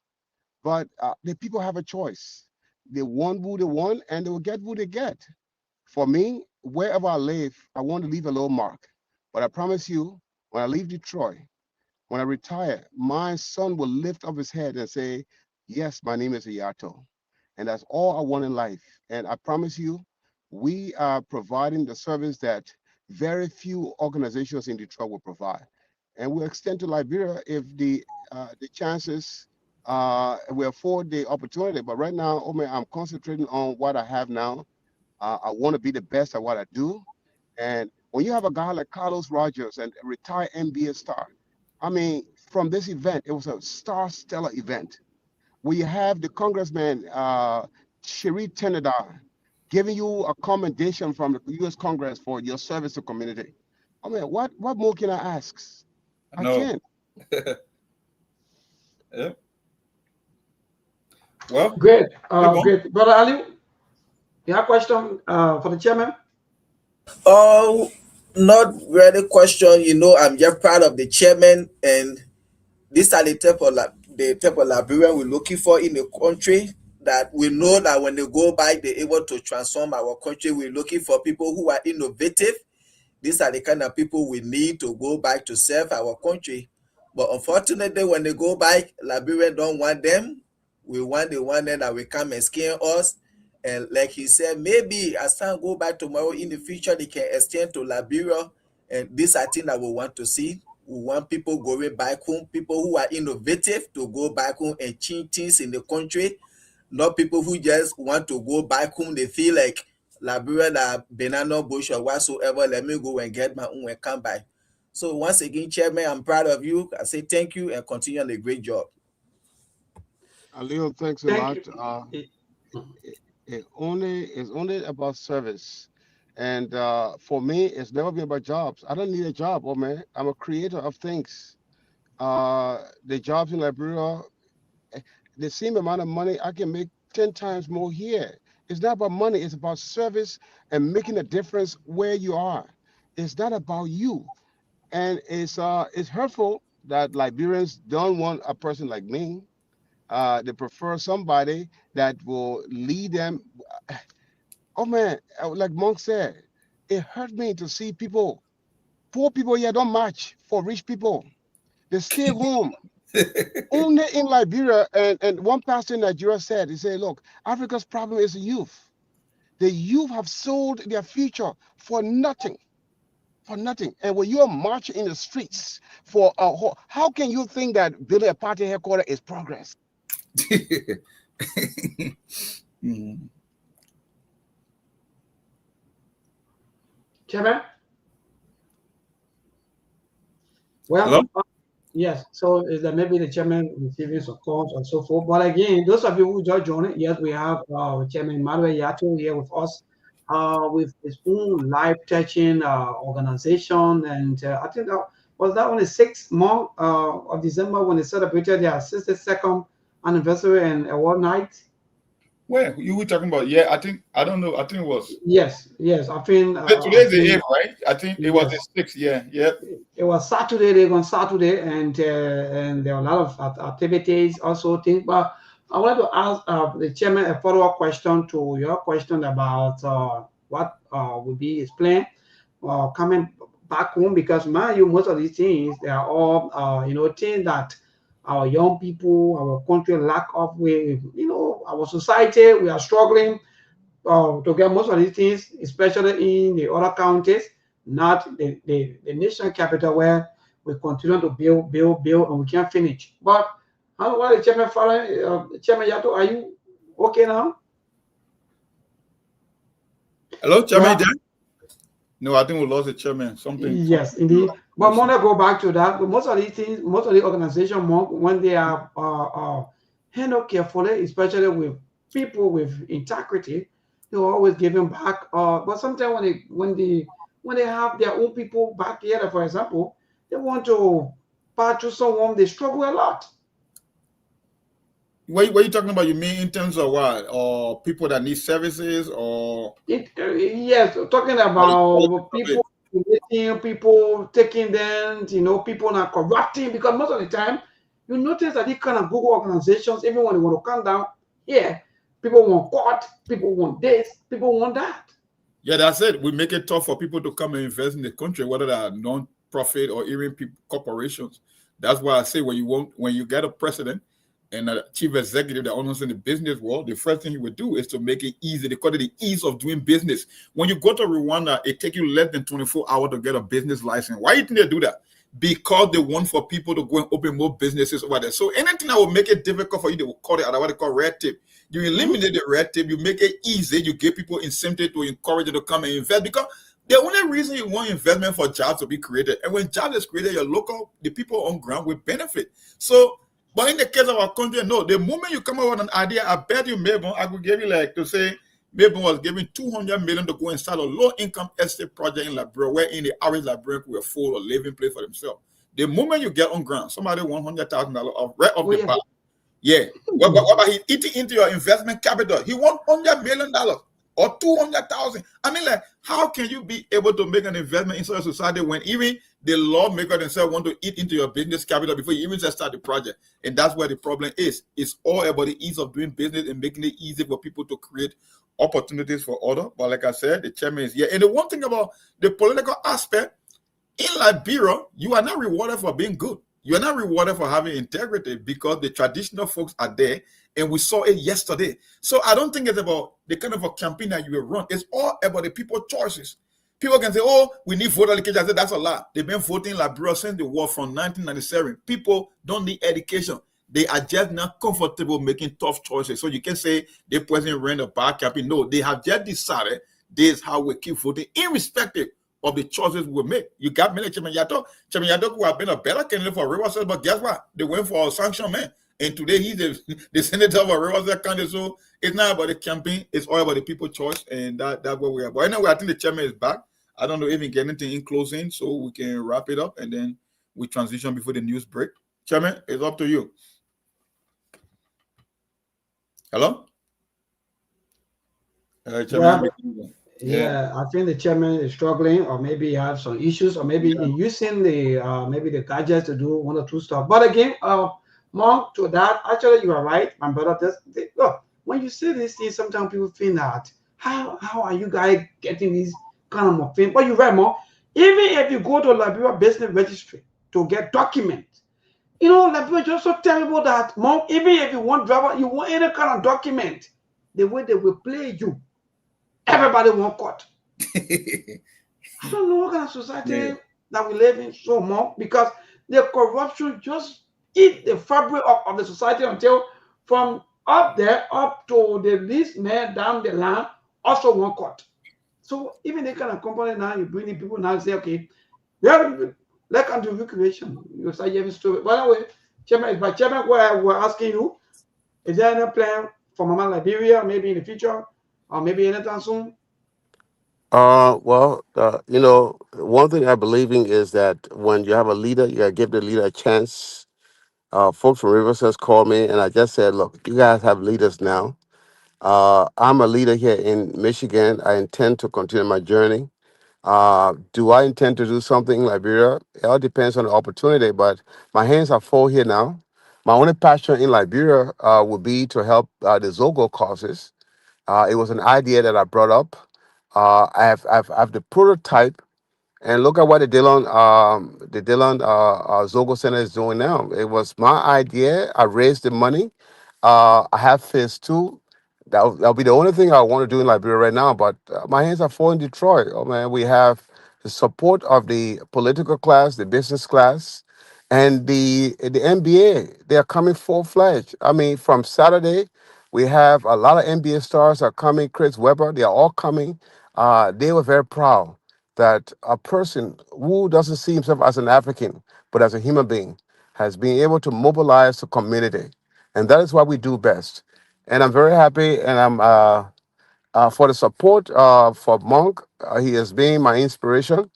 But the people have a choice. They want who they want, and they will get who they get. For me, wherever I live, I want to leave a little mark. But I promise you, when I leave Detroit, when I retire, my son will lift up his head and say, yes, my name is Iyato. And that's all I want in life. And I promise you, we are providing the service that very few organizations in Detroit will provide. And we'll extend to Liberia if the chances we afford the opportunity. But right now, Ome, I'm concentrating on what I have now. I want to be the best at what I do. And when you have a guy like Carlos Rogers and a retired NBA star, I mean, from this event, it was a stellar event. Where you have the Congressman, Cherie Tenedar, giving you a commendation from the U.S. Congress for your service to community. I mean, what more can I ask? I can't. Yeah. Well, great. Great. Brother Ali, you have a question for the chairman? Oh, not really question. You know, I'm just proud of the chairman, and these are the type of Liberian we're looking for in the country. That we know that when they go by, they're able to transform our country. We're looking for people who are innovative. These are the kind of people we need to go back to serve our country. But unfortunately, when they go back, Liberia don't want them. We want the one that will come and scare us. And like he said, maybe as time go back tomorrow in the future, they can extend to Liberia. And these are things that we want to see. We want people going back home, people who are innovative to go back home and change things in the country. Not people who just want to go back home. They feel like Liberia, that banana bush or whatsoever, let me go and get my own and come back. So once again, Chairman, I'm proud of you. I say thank you and continue on a great job. Leo, thanks a lot. It's only about service. And for me, it's never been about jobs. I don't need a job, man. I'm a creator of things. The jobs in Liberia, the same amount of money, I can make 10 times more here. It's not about money. It's about service and making a difference where you are. It's not about you. And it's hurtful that Liberians don't want a person like me. They prefer somebody that will lead them. Oh man, like Monk said, it hurt me to see people, poor people here don't match for rich people. They stay home. Only in Liberia, and one pastor in Nigeria said, he said, look, Africa's problem is the youth. The youth have sold their future for nothing. For nothing. And when you are marching in the streets for how can you think that building a party headquarters is progress? Chairman? Well, yes, so is that maybe the chairman receiving some calls and so forth. But again, those of you who just joined, yes, we have Chairman Manuel Yato here with us with his own life-touching organization. And I think that was that on the 6th month of December when they celebrated their 62nd anniversary and award night. Where you were talking about? Yeah, I don't know. I think it was Yes, I think today's the 8th, right? I think it was the yes. 6th. Yeah, yeah. It was Saturday. They on Saturday, and there were a lot of activities, also things. But I wanted to ask the chairman a follow-up question to your question about what would be his plan coming back home, because mind you, most of these things they are all things that our young people, our country lack of. Our society, we are struggling to get most of these things, especially in the other counties, not the nation capital where we continue to build, and we can't finish. But how what the chairman following, Chairman Yato, are you okay now? Hello, Chairman. Yeah, No, I think we lost the chairman. Something. yes, indeed. But more to go back to that, but most of these things, most of the organization, when they are handled carefully, especially with people with integrity, they are always giving back. But sometimes when they have their own people back together, for example, they want to pass to someone, they struggle a lot. What you talking about? You mean in terms of what? Or people that need services, or Yes, talking about people people taking them, people not corrupting, because most of the time you notice that these kind of Google organizations, even when they want to come down here, people want court, people want this, people want that. yeah, that's it. We make it tough for people to come and invest in the country, whether they are non-profit or even corporations. That's why I say when you get a president and a chief executive that owns in the business world, the first thing he would do is to make it easy. They call it the ease of doing business. When you go to Rwanda, it takes you less than 24 hours to get a business license. Why do you think they do that? Because they want for people to go and open more businesses over there. So anything that will make it difficult for you, they will call it what they call red tape. You eliminate the red tape, you make it easy, you give people incentive to encourage them to come and invest, because the only reason you want investment for jobs to be created. And when jobs is created, the people on ground will benefit. So, but in the case of our country, no, the moment you come up with an idea, I bet you Melbourne, I could give you Melbourne was giving 200 million to go and start a low-income estate project in Liberia, where in the average Liberian could afford a living place for themselves. The moment you get on ground, somebody $100,000 right off the bat. Yeah. What about he eating into your investment capital? He want $100 million or 200,000. I mean, how can you be able to make an investment inside a society when even the lawmaker themselves want to eat into your business capital before you even just start the project? And that's where the problem is. It's all about the ease of doing business and making it easy for people to create opportunities for others. But like I said, the chairman is here. And the one thing about the political aspect, in Liberia, you are not rewarded for being good. You are not rewarded for having integrity, because the traditional folks are there, and we saw it yesterday. So I don't think it's about the kind of a campaign that you will run. It's all about the people's choices. People can say, oh, we need voter education. I said, that's a lie. They've been voting in Liberia since the war from 1997. People don't need education. They are just not comfortable making tough choices. So you can say the president ran a bad campaign. No, they have just decided this is how we keep voting, irrespective of the choices we make. You got many Chairman Yato who have been a better candidate for Riverside, but guess what? They went for a sanction man. And today he's the senator of Riverside County. So it's not about the campaign, it's all about the people's choice, and that's where we are. But anyway, I think the chairman is back. I don't know if we get anything in closing, so we can wrap it up and then we transition before the news break. Chairman, it's up to you. Hello? Chairman. Yeah, I think the chairman is struggling, or maybe he has some issues, or maybe he's using the gadgets to do one or two stuff. But again, more to that, actually, you are right, my brother. Look, when you say these things, sometimes people think that how are you guys getting these kind of things? But you're right, more. Even if you go to Liberia Business Registry to get documents, Liberia is just so terrible that more. Even if you want driver, you want any kind of document, the way they will play you. Everybody want court. I don't know what kind of society that we live in so much, because the corruption just eat the fabric of the society until from up there up to the least man down the line also want court. So even the kind of company now, you bring the people now and say, okay, let's come to recreation. You start hearing story. By the way, Chairman, we're asking you, is there any plan for Mama Liberia, maybe in the future, or maybe anytime soon? Well, one thing I believe in is that when you have a leader, you gotta give the leader a chance. Folks from Riverside called me, and I just said, look, you guys have leaders now. I'm a leader here in Michigan. I intend to continue my journey. Do I intend to do something in Liberia? It all depends on the opportunity, but my hands are full here now. My only passion in Liberia would be to help the Zogo causes. It was an idea that I brought up. I have the prototype, and look at what the Dillon Zogo Center is doing now. It was my idea. I raised the money. I have phase two. That'll be the only thing I want to do in Liberia right now. But my hands are full in Detroit. Oh man, we have the support of the political class, the business class, and the NBA. They are coming full fledged. I mean, from Saturday, we have a lot of NBA stars are coming. Chris Webber, they are all coming. They were very proud that a person who doesn't see himself as an African, but as a human being, has been able to mobilize the community. And that is what we do best. And I'm very happy, and I'm for the support for Monk. He has been my inspiration.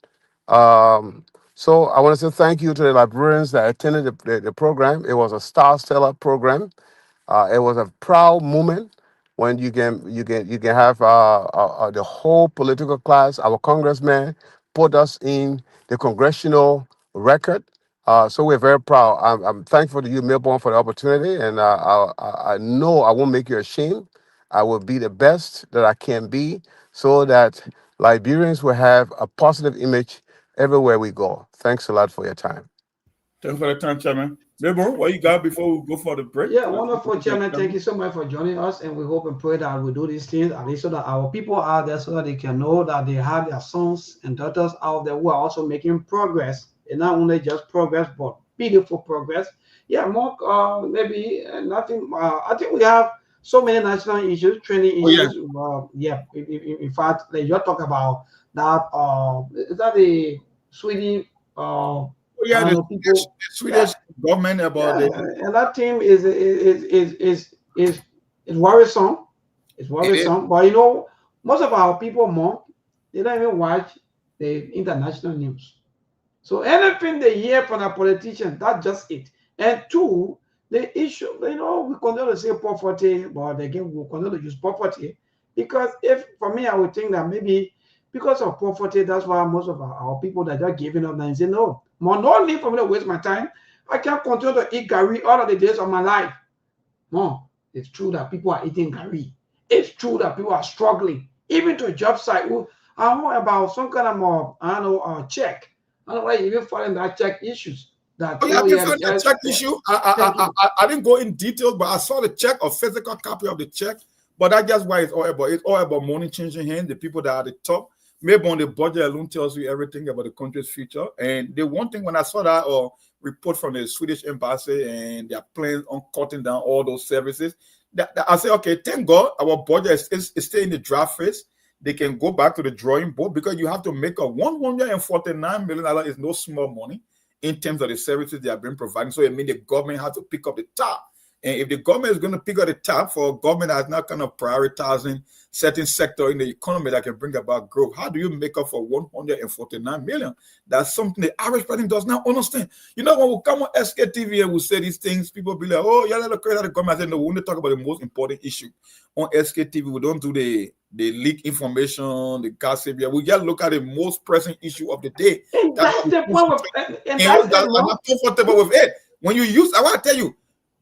So I want to say thank you to the librarians that attended the program. It was a star-stellar program. It was a proud moment when you can have the whole political class. Our congressman put us in the congressional record. So we're very proud. I'm thankful to you, Milborn, for the opportunity, and I know I won't make you ashamed. I will be the best that I can be, so that Liberians will have a positive image everywhere we go. Thanks a lot for your time. Thanks for the time, Chairman. Milborn, what you got before we go for the break? Yeah, wonderful, Chairman. Thank you so much for joining us, and we hope and pray that we do these things at least so that our people out there, so that they can know that they have their sons and daughters out there who are also making progress, and not only just progress, but beautiful progress. Yeah, Mark, maybe nothing. I think we have so many national issues, training Oh, yeah. issues. Yeah, in fact, like you talk about that. Is that the Sweden? Oh, yeah, I don't the know, people. Swedish government about Yeah, and that team is worrisome. It's it is. worrisome. But you know, most of our people more, they don't even watch the international news. So anything they hear from a politician, that's just it. And two, the issue, you know, we continue to say poverty, but again, we continue to use poverty because if for me, I would think that maybe because of poverty, that's why most of our people that are giving up now and say, no, more no need for me to waste my time. I can't continue to eat gari all of the days of my life. No, it's true that people are eating gari. It's true that people are struggling, even to a job site. I know about some kind of I don't know check. I don't know why you even following that check issues. That Oh, yeah, oh I yeah, found the check issue. I didn't go in detail, but I saw the check, a physical copy of the check. But that's just why it's all about. It's all about money changing hands. The people that are at the top, maybe on the budget alone tells you everything about the country's future. And the one thing when I saw that report from the Swedish embassy and their plans on cutting down all those services, that I say, okay, thank God our budget is still in the draft phase. They can go back to the drawing board because you have to make a $149 million is no small money in terms of the services they have been providing. So it means the government has to pick up the tab. And if the government is going to pick up the tab for a government that's not kind of prioritizing certain sector in the economy that can bring about growth, how do you make up for 149 million? That's something the average person does not understand. You know, when we come on Sktv and we say these things, people be like, oh, yeah, let the credit of the government. I say, no, we only talk about the most important issue. On Sktv, we don't do the leak information, the gossip. Yeah, we just look at the most pressing issue of the day. And that's the point. And that's I'm not comfortable with it. When you use, I want to tell you,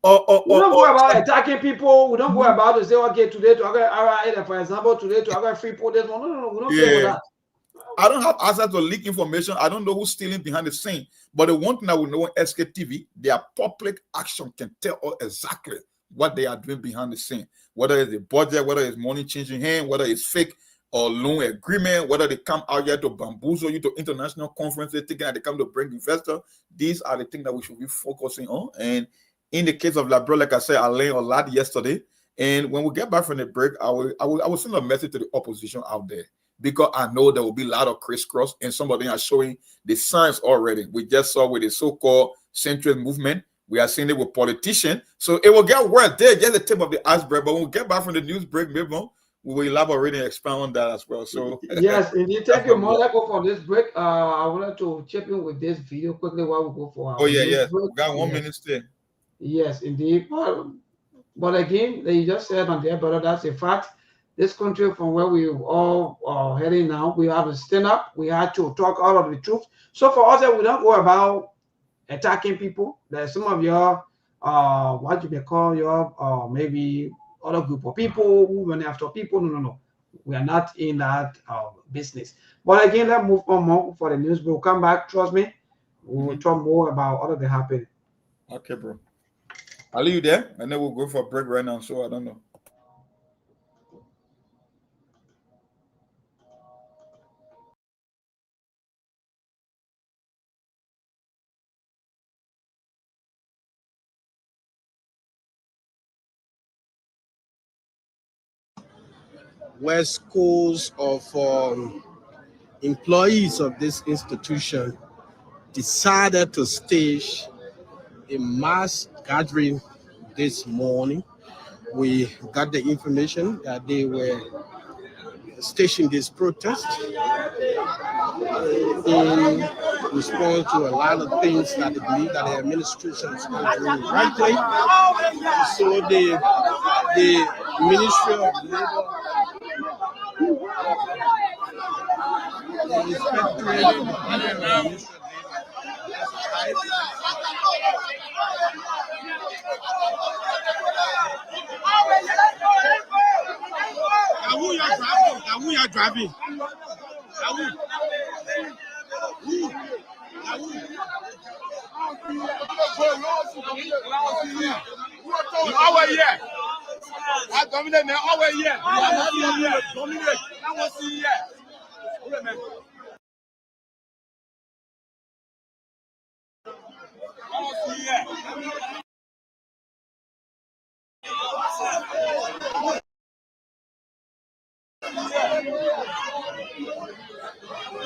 we don't go about attacking people. We don't go about to say, okay, today to RIA, for example, today to free put this one. No, we don't care about that. I don't have access to leak information. I don't know who's stealing behind the scene. But the one thing I will know on Sktv, their public action can tell us exactly what they are doing behind the scene. Whether it's the budget, whether it's money changing hand, whether it's fake or loan agreement, whether they come out here to bamboozle you to international conferences, thinking that they come to bring investors. These are the things that we should be focusing on. And in the case of Labro, like I said, I learned a lot yesterday. And when we get back from the break, I will send a message to the opposition out there, because I know there will be a lot of crisscross, and some of them are showing the signs already. We just saw with the so-called centrist movement. We are seeing it with politicians. So it will get worse. They're just the tip of the iceberg. But when we get back from the news break, maybe we will elaborate and expound on that as well. So yes, indeed. Thank you, more. Let's go for this break. I wanted to chip in with this video quickly while we go for our news break. We got 1 minute still. Yes, indeed. Well, But again, they just said on there, brother, that's a fact. This country, from where we all are heading now, we have to stand up. We had to talk all of the truth. So for us, we don't go about attacking people. There's some of your, what you may call your, maybe other group of people who run after people. No. We are not in that business. But again, let's move on more for the news. We'll come back. Trust me. We'll talk more about other things happening. Okay, bro. I'll leave you there, and then we'll go for a break right now. So I don't know. Where schools of employees of this institution decided to stage a mass gathering this morning. We got the information that they were staging this protest in response to a lot of things that they believe that the administration is not doing rightly. So the Ministry of Labor, the Inspectorate of Who you are driving?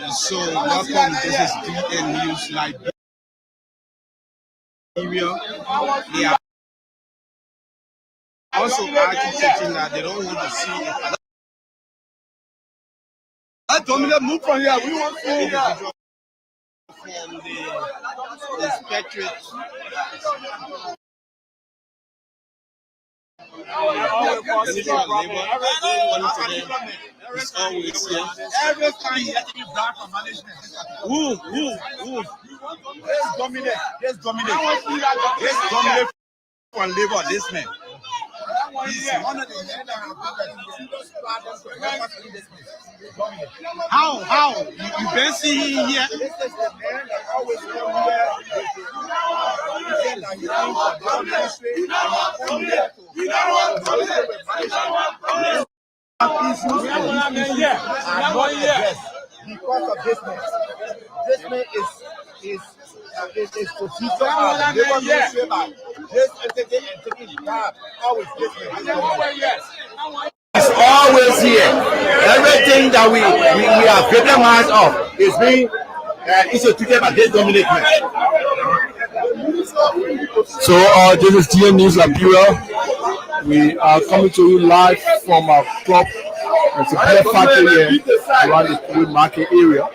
So welcome, this is DN News Liberia. They are also agitating that they don't want to see it. Move from here. We want to individual from the inspectorate. It's always here. Every time you have to be back from management. Who? Let's dominate from labor, this man. He's one of the men that have How? You been seeing him here? This is the man that always come here. Because of this man. This man is procedure of labor ministry by this entity and taking job. Always this man. It's always here. Everything that we are getting minds of is being instituted by this dominant man. So this is DN News Liberia. We are coming to you live from our club. It's a beer factory here around the food market area.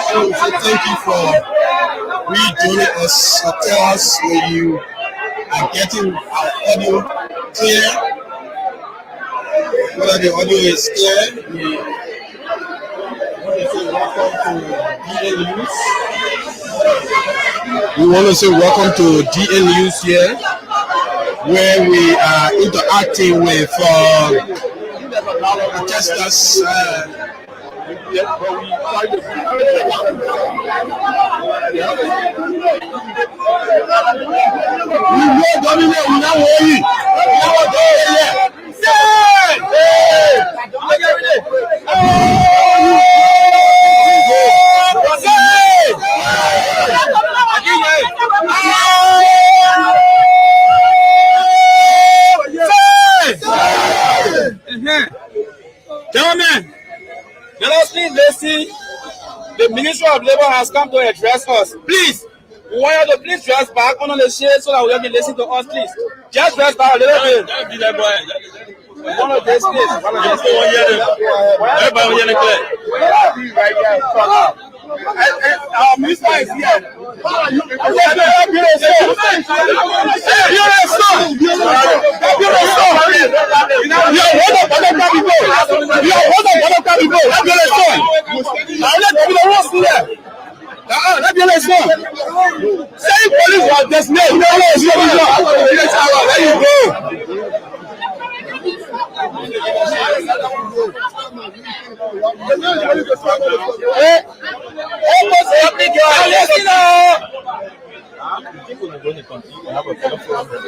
So thank you for rejoining us. So tell us when you are getting our audio clear. Whether the audio is clear, we want to say welcome to DN News here, where we are interacting with protesters. We will dominate. We now worry. Gentlemen, let us please listen. The Ministry of Labor has come to address us. Please, we want you to please dress back on the shade so that we can listen to us, please. Just dress back a little bit. One of these days. Everybody on yelling clear. Right here. Our minister is here. Saying police was designated. There you go. Almost every girl. People are going to continue to have a better program.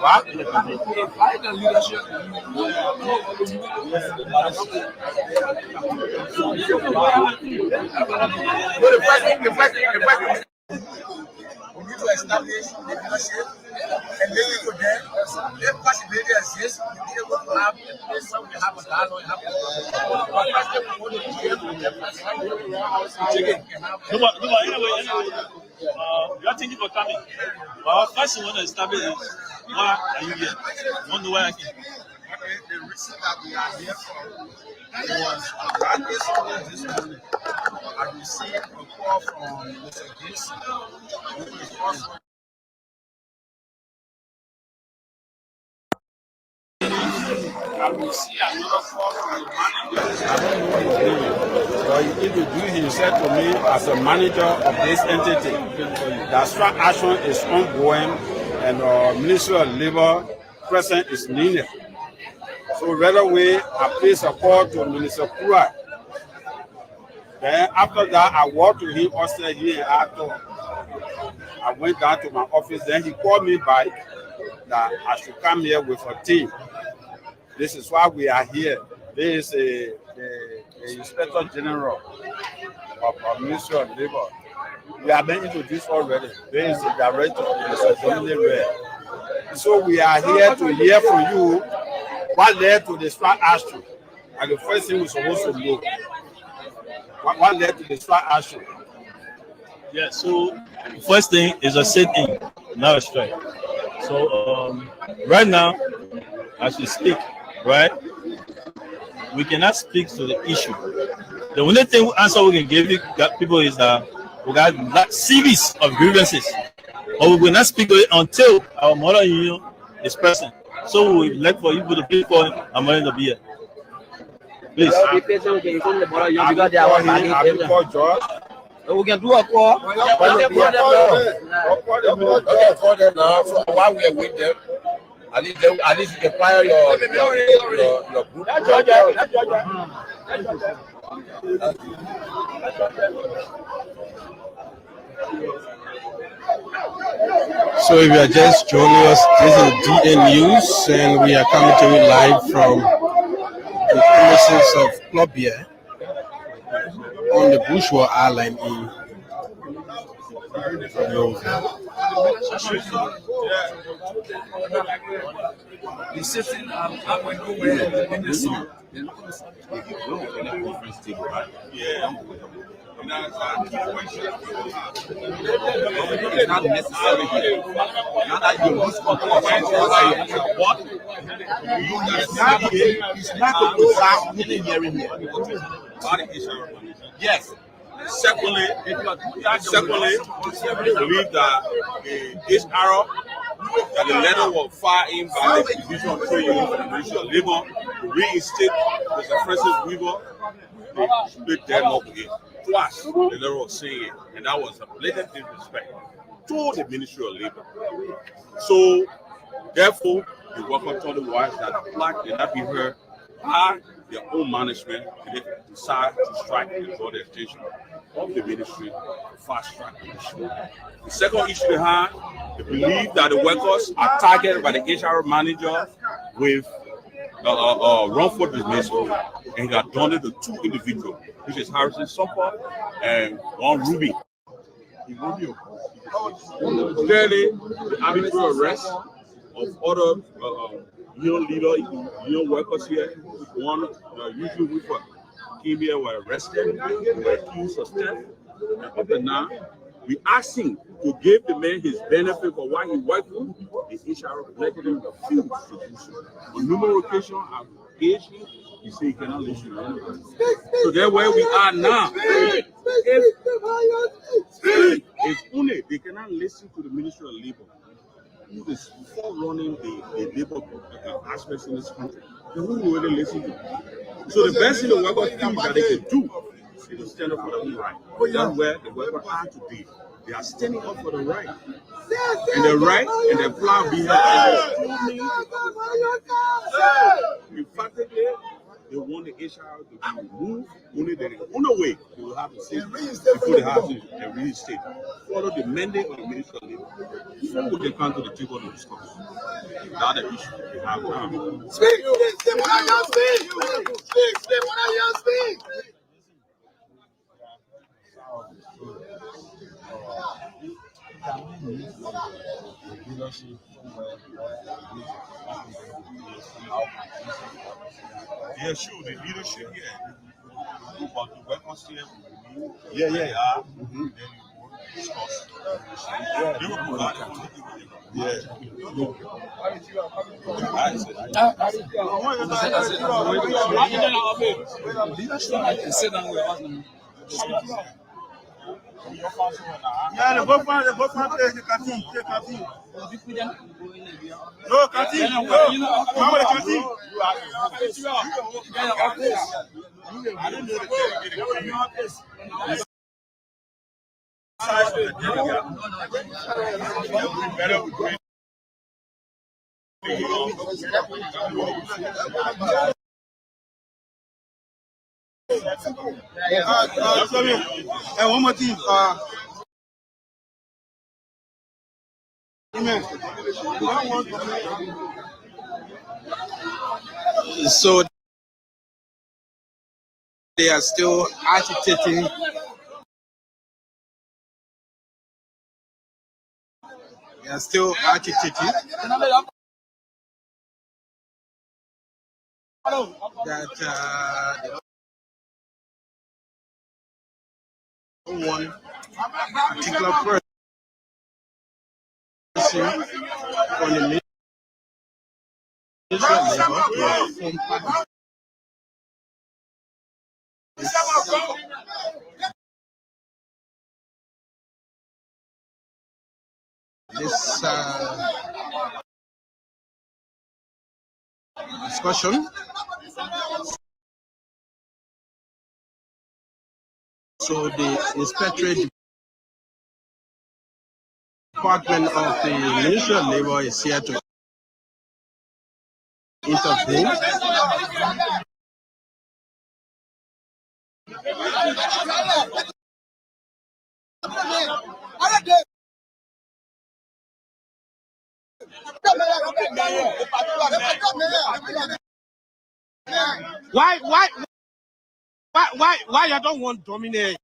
What? Leadership. We need to establish the leadership and listen to them. If possibility exists, we need to have a place where we have a dialogue. Anyway, you are thinking for coming. Well, first you want to establish is why are you here? You want to know why I came? The reason that we are here for was this morning. I received a call from Mr. Gibson, who is also I will see another call from the manager. I don't know his name, but he introduced himself to me as a manager of this entity. The strike action is ongoing, and the Ministry of Labor present is needed. So right away, I placed a call to Minister Kura. Then after that, I walked to him upstairs here in Actor. I went down to my office. Then he called me back that I should come here with a team. This is why we are here. This is the Inspector General of our Ministry of Labor. We have been introduced already. This is the Director, Mr. Dominic Red. So we are here to hear from you what led to the strike action. And the first thing we're supposed to know. What led to the strike action? Yeah, so the first thing is a sit-in, not a strike. So right now, as we speak, right, we cannot speak to the issue. The only answer we can give people is that we got that series of grievances, but we will not speak to it until our mother union is present. So we would like for you to pay for our money to be here. Please. We can do a call. Call them now while we are with them. At least you can fire your group. So if you are just joining us, this is DN News, and we are coming to you live from the premises of Club Beer on the Bourgeois Island in The sitting I'm going nowhere in the sun. It's not necessary here. Now that you lose control of what? It's not the sound hearing here. Yes. Secondly, we believe that the HR, that the letter was filed in by the Division of Trade Union for the Ministry of Labor to reinstate Mr. Francis Weaver, they split their law again. Twice the letter was saying it, and that was a blatant disrespect to the Ministry of Labor. So, therefore, the worker told the wives that the flag did not be heard by their own management, and they decided to strike and draw the attention of the ministry to fast track the issue. The second issue they had, they believe that the workers are targeted by the HR manager with wrongful dismissal, and he got done to two individuals, which is Harrison Sumper and Ron Ruby. Clearly, the arbitrary arrest of other union workers here. One usually we came here, were arrested, were accused of theft. And up and now, we asked him to give the man his benefit for why he worked the HR executive refused to do so. On numerous occasions, I've engaged him. He said he cannot listen to anybody. So that's where we are now. If only they cannot listen to the Ministry of Labor, who is running the labor aspects in this country, then who will really listen to them? So the best thing the workers think that they can do is to stand up for their own right. That's where the workers are today. They are standing up for the right. And the right and the plan behind in fact, they want the HR to be removed. Only the only way they will have to say before they have to reinstate. Follow the mandate of the Ministry of Labor. Before we can come to the table to discuss. That's the issue we have now. Speak! Speak! What are y'all speak? Speak! Speak! What are y'all speak? Yeah, sure. The leadership, yeah. But the workers here, Yeah. Then you discuss. They will provide it. Yeah, the both play the canteen. No, canteen. No, come with the canteen. I don't know and one more thing. So they are still agitating. That one particular person from the Ministry of Labor this discussion. So the Inspectorate Department of the Ministry of Labor is here to intervene. Why you don't want dominate?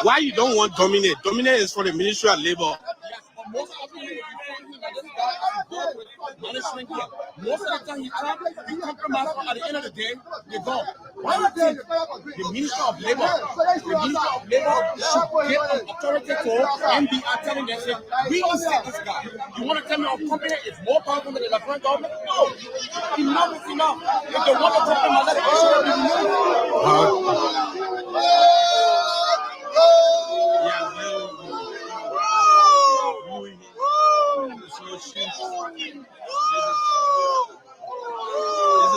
Why you don't want dominate? Dominate is for the Ministry of Labor. Management here. Most of the time he compromise, but at the end of the day, they go. Why do you think the Minister of Labor should give an authority to NBR telling them, say, we instate this guy. You want to tell me our company is more powerful than the current government? No. Enough is enough. If they want to compromise, let it This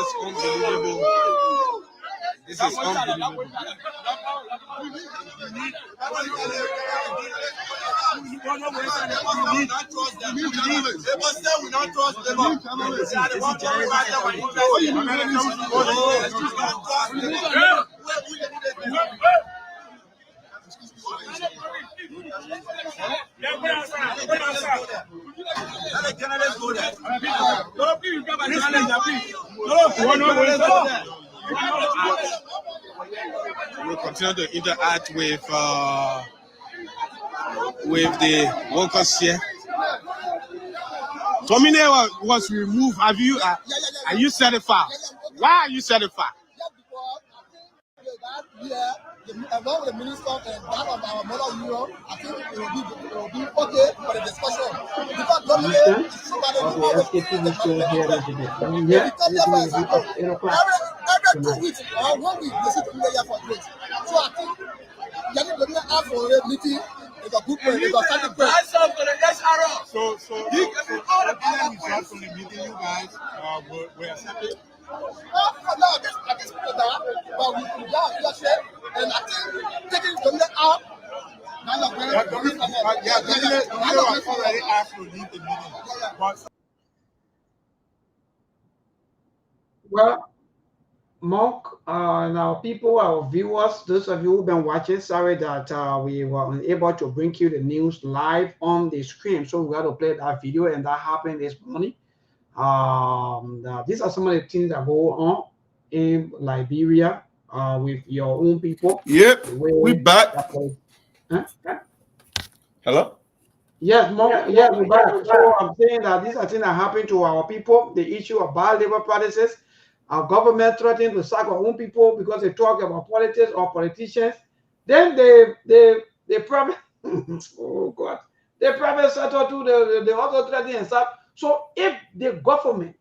is unbelievable. This is unbelievable. We'll continue to interact with the workers here. Tomine was removed. Have you? Are you certified? Why are you certified? Along with the minister and that of our mother union, I think it will be okay for the discussion. Because government is somebody who always every 2 weeks or 1 week they sit together for place. So I think you need to ask for a meeting. It's a good point. It's a starting point. So from the meeting, you guys were accepted. And I think taking them out. Already asked to leave the meeting. Well, Monk, and our people, our viewers, those of you who've been watching, sorry that we were unable to bring you the news live on the screen. So we got to play that video, and that happened this morning. These are some of the things that go on in Liberia with your own people. Yep, we back. Hello? Yes, Monk, yeah, we're back. So I'm saying that these are things that happen to our people. The issue of bad labor practices. Our government threatening to sack our own people because they talk about politics or politicians. Then they private oh God, they private sector to the other threatening and stuff. So if the government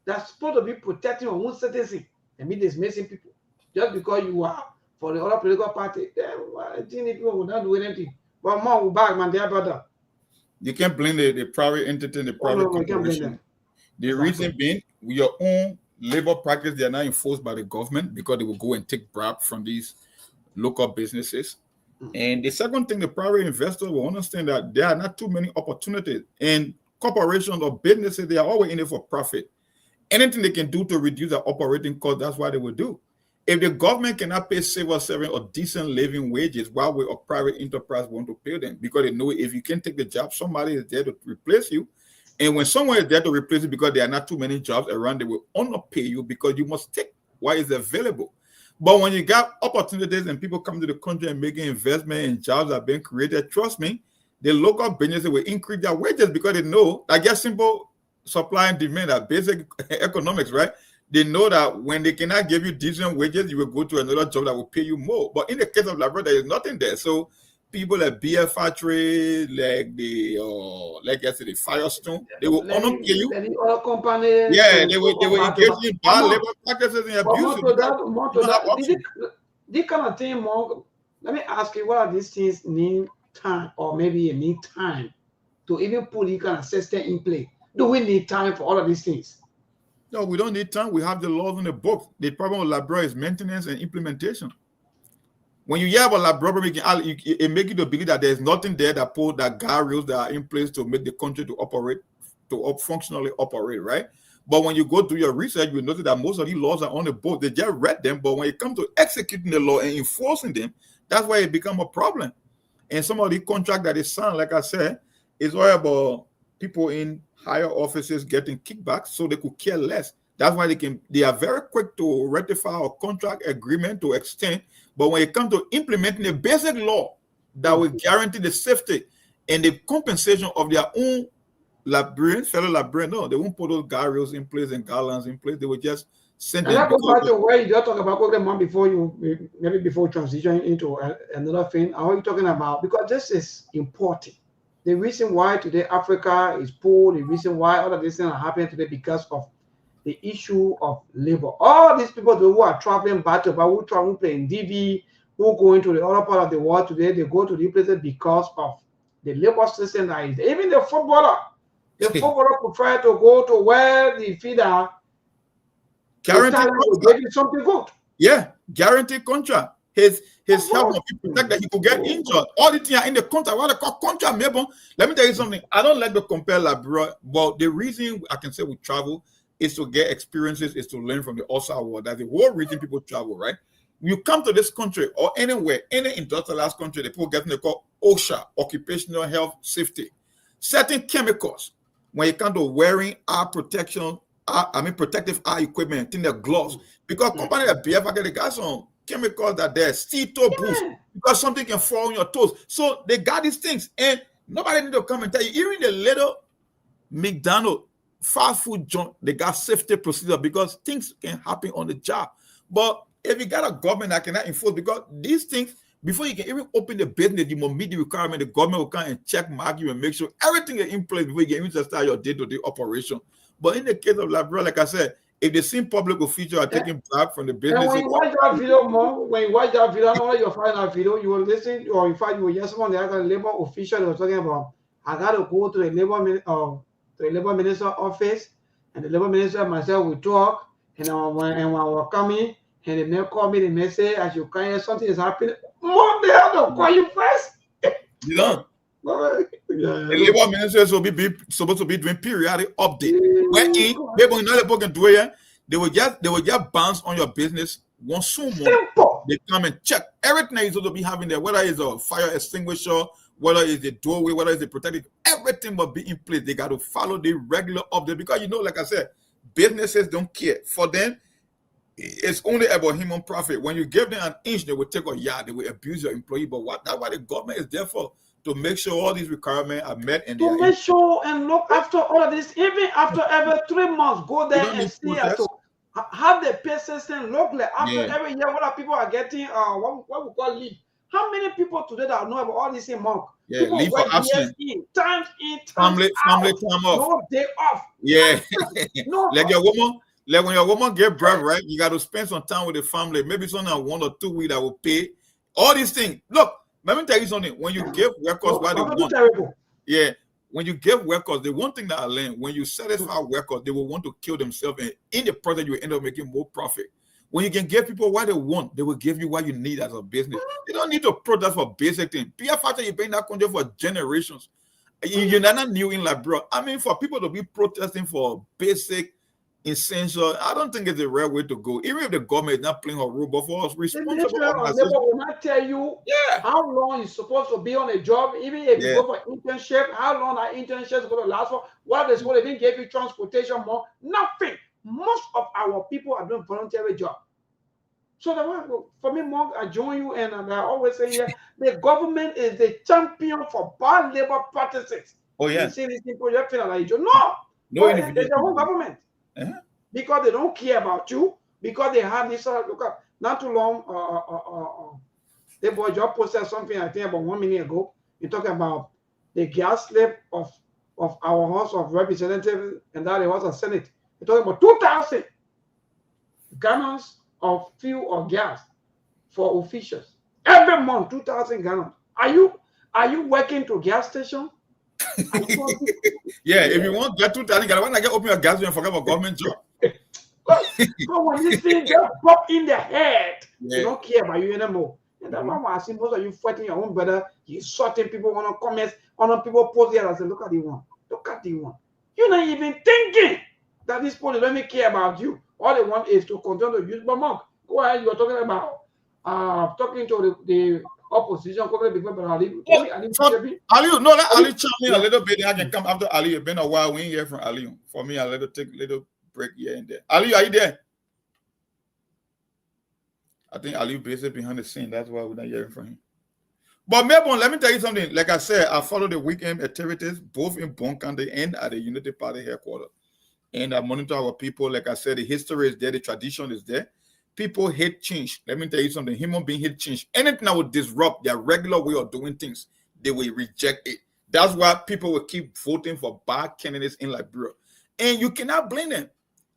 that's supposed to be protecting our own citizens, I mean dismissing people just because you are for the other political party, then I think people will not do anything. But more will back, man, they're better. You can't blame the private entity and the private corporation. The reason being, your own labor practice, they are not enforced by the government because they will go and take bribe from these local businesses. And the second thing, the private investor will understand that there are not too many opportunities. And corporations or businesses, they are always in it for profit. Anything they can do to reduce their operating cost, that's what they will do. If the government cannot pay civil servants or decent living wages, why would a private enterprise want to pay them? Because they know if you can't take the job, somebody is there to replace you. And when someone is there to replace you because there are not too many jobs around, they will underpay you because you must take what is available. But when you got opportunities and people come to the country and making investment and jobs are being created, trust me, the local businesses will increase their wages because they know, I guess simple supply and demand are basic economics, right? They know that when they cannot give you decent wages, you will go to another job that will pay you more. But in the case of Liberia, there is nothing there. So people like beer factory, like the like I said, the Firestone, they will honor pay you. The oil company, yeah, they will engage in bad labor practices and abuse. This kind of thing, more. Let me ask you, what are these things need time, or maybe you need time to even put this kind of system in place? Do we need time for all of these things? No, we don't need time. We have the laws in the book. The problem with Liberia is maintenance and implementation. When you hear about Liberia, it makes you to believe that there's nothing there that put that guardrails that are in place to make the country to operate, to functionally operate, right? But when you go do your research, you notice that most of these laws are on the book. They just read them, but when it comes to executing the law and enforcing them, that's why it becomes a problem. And some of the contracts that they sign, like I said, is all about people in higher offices getting kickbacks so they could care less. That's why they are very quick to ratify a contract agreement to extend. But when it comes to implementing a basic law that will guarantee the safety and the compensation of their own fellow Liberians, no, they won't put those guardrails in place and guidelines in place. They will just send them. And that goes back to where you just talk about Pokemon before you, maybe before transition into another thing. How are you talking about? Because this is important. The reason why today Africa is poor, the reason why all of these things are happening today because of the issue of labor. All these people who are traveling back to who travel playing DV, who go into the other part of the world today, they go to these places because of the labor system that is there. Even the footballer prefer to go to where the feeder will give you something good. Yeah, guaranteed contract. His health will be protected. He could get injured. All the things are in the contract. What they call contract, maybe. Let me tell you something. I don't like to compare Liberia, but the reason I can say we travel is to get experiences, is to learn from the outside world. That's the whole reason people travel, right? You come to this country or anywhere, any industrialized country, the people get what they call OSHA, occupational health safety. Certain chemicals, when it comes to wearing eye protection, protective eye equipment, in the gloves, because company like BF, they got some chemicals that they're steel toe boots, because something can fall on your toes. So they got these things, and nobody need to come and tell you. Even the little McDonald's fast food joint, they got safety procedure because things can happen on the job. But if you got a government that cannot enforce, because these things, before you can even open the business, you must meet the requirement. The government will come and check mark you and make sure everything is in place before you can even start your day-to-day operation. But in the case of Liberia, like I said, if they see public officials are taking bribe from the business, and when you watch that video, Mom, when you watch that video, I know you'll find that video, you will listen, or in fact, you will hear someone, the other labor official, they were talking about, I got to go to the labor minister office, and the labor minister and myself will talk, and when I was coming, and they may call me, they may say, as you come here, something is happening. Mom, they have to call you first. You know? The labor minister is supposed to be doing periodic update. When people can do it, they will get bans on your business once a month. They come and check everything is supposed to be having there, whether it's a fire extinguisher, whether it's the doorway, whether it's the protective, everything must be in place. They got to follow the regular update because like I said, businesses don't care. For them, it's only about human profit. When you give them an inch, they will take a yard, they will abuse your employee. But that's what the government is there for. To make sure all these requirements are met and to make sure and look after all of this, even after every 3 months, go there and see to have the pay system look like after every year what people are getting what we call leave. How many people today that know about all this in month? People leave for absence. Times in, family time off. No day off. Yeah. Like your woman, like when your woman get birth, right? You got to spend some time with the family. Maybe something 1 or 2 weeks that will pay. All these things. Look. Let me tell you something. When you give workers what they want, when you give workers, the one thing that I learned, when you satisfy workers, they will want to kill themselves, and in the process, you will end up making more profit. When you can give people what they want, they will give you what you need as a business. You don't need to protest for basic things. Be a factor, you've been in that country for generations. You're not new in Liberia. I mean, for people to be protesting for basic, essential, I don't think it's the right way to go. Even if the government is not playing a role, but for us responsible organizations, will not tell you how long you're supposed to be on a job, even if you go for internship, how long that internship is going to last for, what is going to even give you transportation more, nothing. Most of our people are doing voluntary job. So for me, Monk, I join you, and I always say here, the government is the champion for bad labor practices. Oh yeah. You see this thing project like you no, it's their own government. Because they don't care about you, because they have this look up not too long the boy just posted something I think about 1 minute ago. You're talking about the gas slip of our House of Representatives and that it was a Senate. You're talking about 2,000 gallons of fuel or gas for officials every month. 2,000 gallons. Are you working to gas station? If you want get 2,000 gallons, when I get open your gas, you forget about government job. So when this thing just pop in their head, they don't care about you anymore. And that's why I see most of you fighting your own brother. You sorting people on comments, on people post here and say, look at the one. Look at the one. You're not even thinking that this people don't even care about you. All they want is to continue to use. But Mark, go ahead. You're talking about talking to the opposition. Ali, no, let Ali chime in a little bit. I can come after Ali. It's been a while. We ain't hear from Ali. For me, I'll let it take a little break here and there. Ali, are you there? I think Ali basically behind the scene. That's why we're not hearing from him. But Melbourne, let me tell you something. Like I said, I follow the weekend activities both in Bon County and at the Unity Party headquarters. And I monitor our people. Like I said, the history is there, the tradition is there. People hate change. Let me tell you something. Human beings hate change. Anything that would disrupt their regular way of doing things, they will reject it. That's why people will keep voting for bad candidates in Liberia. And you cannot blame them.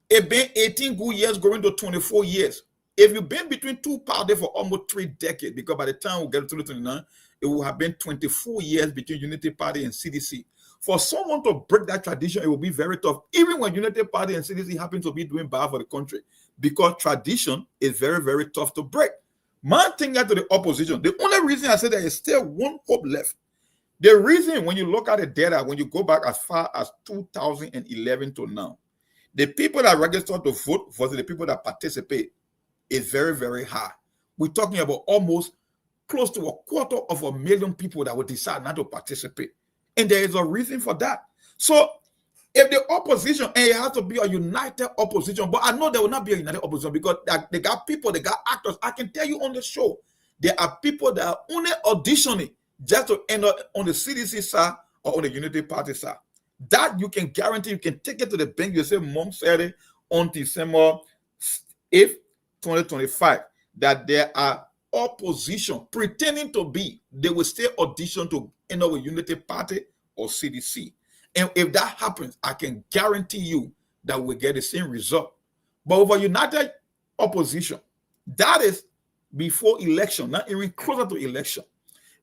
It's been 18 good years going to 24 years. If you've been between two parties for almost 3 decades, because by the time we get to 2029, it will have been 24 years between Unity Party and CDC. For someone to break that tradition, it will be very tough. Even when Unity Party and CDC happen to be doing bad for the country, because tradition is very, very tough to break. Man, thing that to the opposition, the only reason I say there is still one hope left. The reason, when you look at the data, when you go back as far as 2011 to now, the people that register to vote versus the people that participate is very, very high. We're talking about almost close to 250,000 people that will decide not to participate. And there is a reason for that. So if the opposition, and it has to be a united opposition, but I know there will not be a united opposition because they got people, they got actors. I can tell you on the show, there are people that are only auditioning just to end up on the CDC side or on the Unity Party side. That you can guarantee, you can take it to the bank. You say, Mom said it on December 8th, 2025, that there are opposition pretending to be, they will still audition to end up with Unity Party or CDC. And if that happens, I can guarantee you that we'll get the same result. But over united opposition, that is before election, not even closer to election,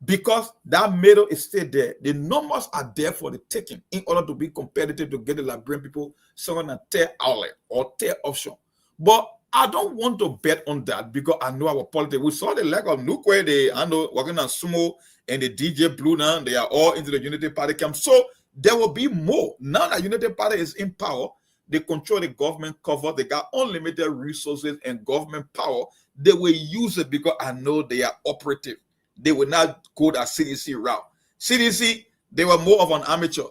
because that middle is still there. The numbers are there for the taking in order to be competitive to get the Liberian people someone a third outlet or third option. But I don't want to bet on that because I know our politics. We saw the lack of Nukwe, working on Sumo and the DJ Blue now, they are all into the Unity Party camp. So there will be more. Now that Unity Party is in power, they control the government cover, they got unlimited resources and government power. They will use it because I know they are operative. They will not go that CDC route. CDC, they were more of an amateur.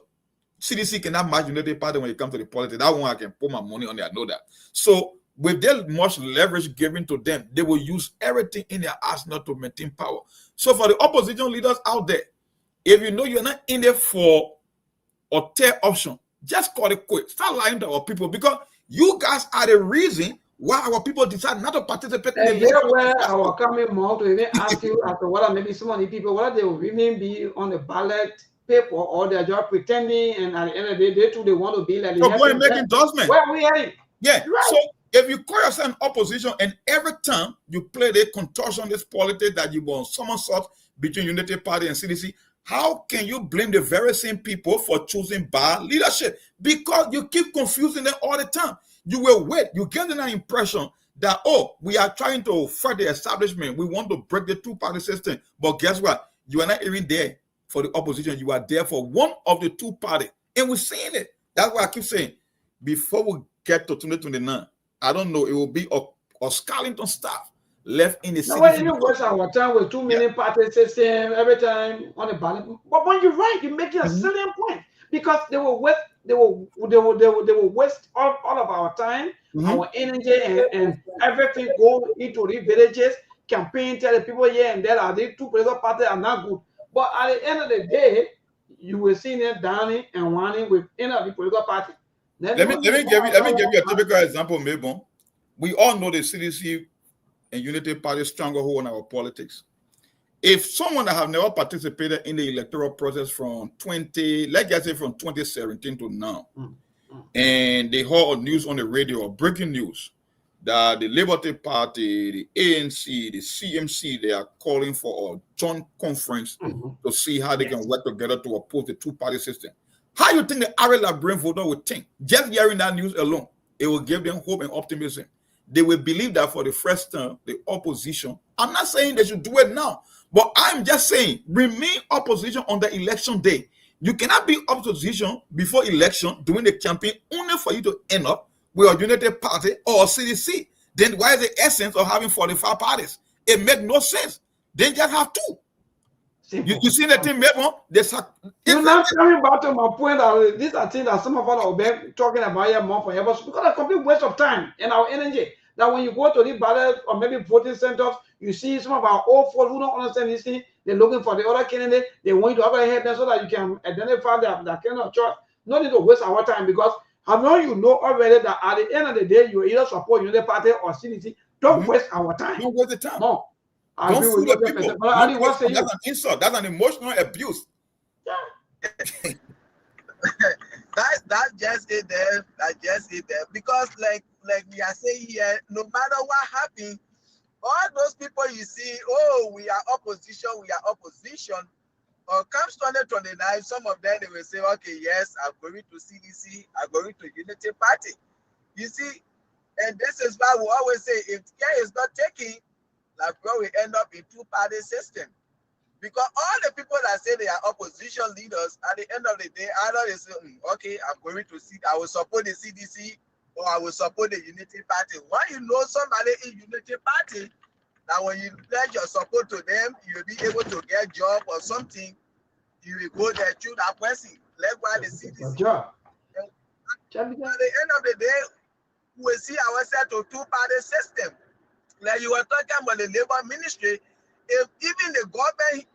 CDC cannot match Unity Party when it comes to the politics. That one I can put my money on it, I know that. So with their much leverage given to them, they will use everything in their arsenal to maintain power. So for the opposition leaders out there, if you know you're not in there for a third option, just call it quit. Start lying to our people because you guys are the reason why our people decide not to participate in the election. Where our coming more to even ask you after what maybe some of the people, whether they will remain be on the ballot paper or they're just pretending, and at the end of the day, they too they want to be like. So go and make endorsement. Where we heading? Yeah. Right. So if you call yourself an opposition and every time you play the contortionist politics that you want someone sort between Unity Party and CDC, how can you blame the very same people for choosing bad leadership? Because you keep confusing them all the time. You will wait. You get an impression that, oh, we are trying to fight the establishment. We want to break the two-party system. But guess what? You are not even there for the opposition. You are there for one of the two parties. And we're seeing it. That's why I keep saying, before we get to 2029, I don't know, it will be a skeleton staff left in the city. No, we even waste our time with too many party system every time on the ballot. But when you're right, you're making a salient point because they will waste, they will waste all of our time, our energy, and everything go into the villages, campaign, tell the people here and there are these two political parties are not good. But at the end of the day, you will see them downing and whining with any of the political party. Let me give you a typical example, Mabon. We all know the CDC and Unity Party stranglehold on our politics. If someone that have never participated in the electoral process from 2017 to now, and they heard news on the radio or breaking news that the Liberty Party, the ANC, the CMC, they are calling for a joint conference to see how they can work together to oppose the two-party system. How you think the average Liberian voter would think? Just hearing that news alone, it will give them hope and optimism. They will believe that for the first time, the opposition, I'm not saying they should do it now, but I'm just saying, remain opposition on the election day. You cannot be opposition before election, doing the campaign, only for you to end up with a Unity Party or a CDC. Then why is the essence of having 45 parties? It makes no sense. Then just have two. You see the thing, you're not coming back to my point that these are things that some of us have been talking about here more forever because a complete waste of time and our energy. That when you go to the ballot or maybe voting centers, you see some of our old folks who don't understand this thing. They're looking for the other candidate. They want you to have a head so that you can identify that kind of choice. No need to waste our time because I know you know already that at the end of the day, you either support Unity Party or CDC. Don't waste our time. Don't waste the time. No. Don't fool the people. That's an insult. That's an emotional abuse. That's just it there. That's just it there. Because like we are saying here, no matter what happens, all those people you see, oh, we are opposition. Comes 2029, some of them they will say, okay, yes, I'm going to CDC, I'm going to Unity Party. You see, And this is why we always say if care is not taken, Liberia will end up in two-party system. Because all the people that say they are opposition leaders, at the end of the day, either they say, okay, I'm going to see, I will support the CDC or I will support the Unity Party. When you know somebody in Unity Party, that when you pledge your support to them, you'll be able to get a job or something, you will go there to that person. Likewise, the CDC. At the end of the day, we will see ourselves to two-party system. Like you were talking about the labor ministry, if even the government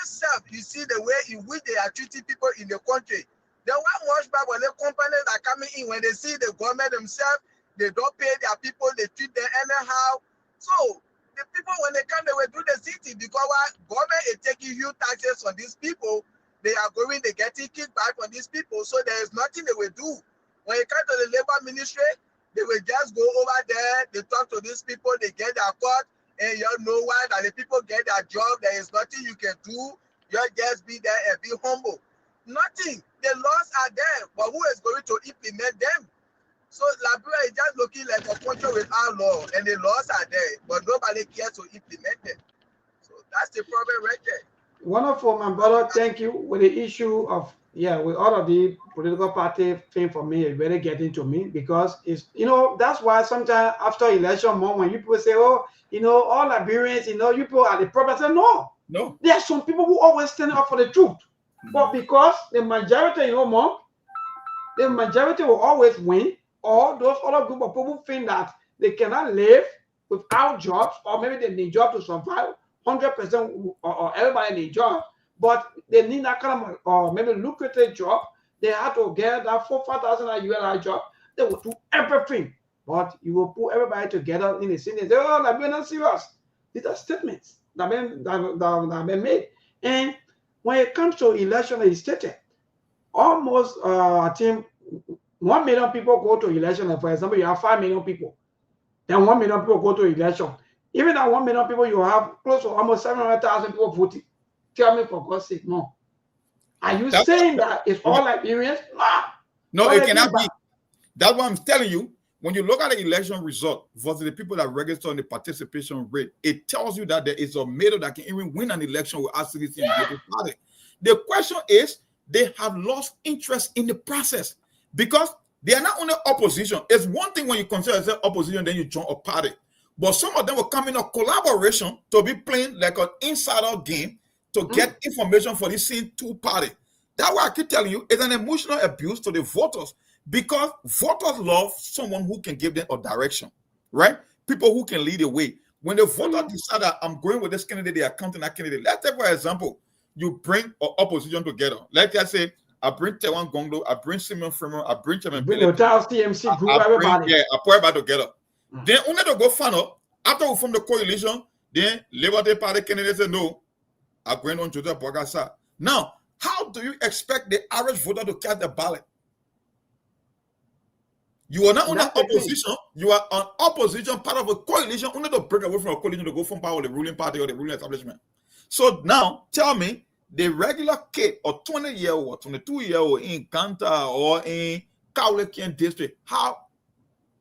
itself, you see the way in which they are treating people in the country. Then one watch back when the companies are coming in, when they see the government themselves, they don't pay their people, they treat them anyhow. So the people, when they come, they will do the city because government is taking huge taxes on these people. They are going, they getting kickback on these people. So there is nothing they will do. When it comes to the labor ministry, they will just go over there, they talk to these people, they get their cut, and you know why that the people get their job, there is nothing you can do, you just be there and be humble. Nothing. The laws are there, but who is going to implement them? So Liberia is just looking like a country without law, and the laws are there, but nobody cares to implement them. So that's the problem right there. Wonderful, my brother. Thank you. With the issue of, with all of the political party thing for me, it really getting to me because it's, that's why sometimes after election, when people say, oh, all Liberians, you people are the problem. I say, no. There are some people who always stand up for the truth. But because the majority, Mom, the majority will always win, or those other group of people think that they cannot live without jobs, or maybe they need job to survive. 100% or everybody need job, but they need that kind of or maybe lucrative job. They have to get that $4,000 job. They will do everything, but you will put everybody together in the city and say, "Oh, that we're not serious." These are statements that have been made. And when it comes to election, it's stated almost I think 1 million people go to election. And for example, you have 5 million people, then 1 million people go to election. Even at 1 million people, you have close to almost 700,000 people voting. Tell me, for God's sake, no. Are you saying that it's all Liberians? No, it cannot be. That's what I'm telling you. When you look at the election result versus the people that register on the participation rate, it tells you that there is a middle that can even win an election with CDC and party. The question is, they have lost interest in the process because they are not only opposition. It's one thing when you consider yourself opposition, then you join a party. But some of them will come in a collaboration to be playing like an insider game to get information for this same two-party. That's why I keep telling you, it's an emotional abuse to the voters because voters love someone who can give them a direction, right? People who can lead the way. When the voter decide that I'm going with this candidate, they are counting that candidate. Let's take, for example, you bring an opposition together. Let's just say, I bring Tewan Gonglo, I bring Simon Fremont, I bring Chairman Bring your TMC group, everybody. I put everybody together. Then only to go find out, after we form the coalition, then Liberty Party candidates say no, I'm going on to the Bogasa. Now, how do you expect the average voter to cast the ballot? You are not on opposition, you are an opposition, part of a coalition, only to break away from a coalition to go from power with the ruling party or the ruling establishment. So now, tell me, the regular kid or 20-year-old or 22-year-old in Kanta or in Kaulekian district, how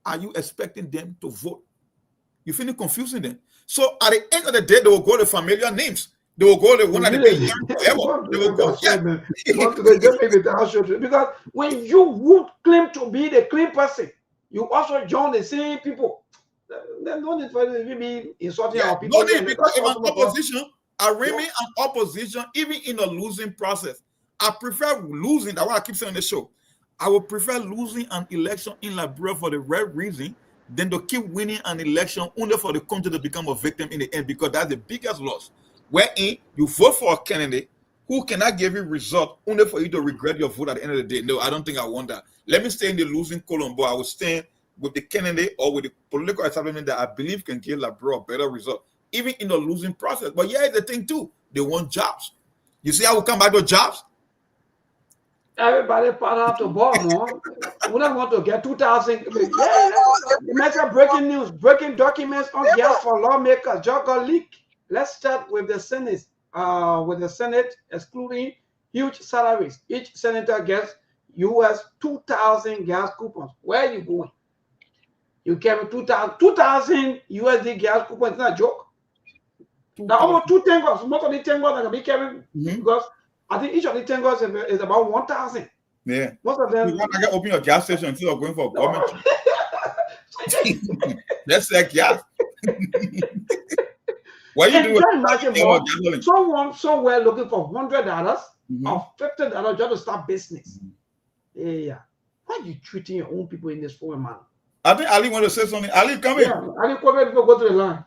are you expecting them to vote? You finish confusing them. So at the end of the day, they will go to familiar names. They will go to one of the big forever. They will go, because when you claim to be the clean person, you also join the same people. Then no need for you be insulting our people. No need, because if an opposition, I remain an opposition even in a losing process. I prefer losing. That's what I keep saying on the show. I would prefer losing an election in Liberia for the right reason than to keep winning an election only for the country to become a victim in the end, because that's the biggest loss. Wherein you vote for a candidate who cannot give you result only for you to regret your vote at the end of the day. No, I don't think I want that. Let me stay in the losing column, but I will stay with the candidate or with the political establishment that I believe can give Liberia a better result, even in the losing process. But yeah, it's the thing too. They want jobs. You see how we come back to jobs? Everybody part out the ball, man. We don't want to get 2,000. Yeah, breaking news, breaking documents on gas for lawmakers. Job got leaked. Let's start with the Senate. With the Senate excluding huge salaries. Each senator gets US 2,000 gas coupons. Where are you going? You carry 2,000 USD gas coupon. It's not a joke. Now, almost 2 tangos. Most of the tangos that can be carried because I think each of the tangos is about 1,000. Yeah. Most of them. You want to open your gas station instead of going for a government. That's like gas. What you doing? Someone somewhere looking for $100 or $50 just to start business. Yeah. Why are you treating your own people in this form, man? I think Ali want to say something. Ali, come in. Ali, come in. Go to the line.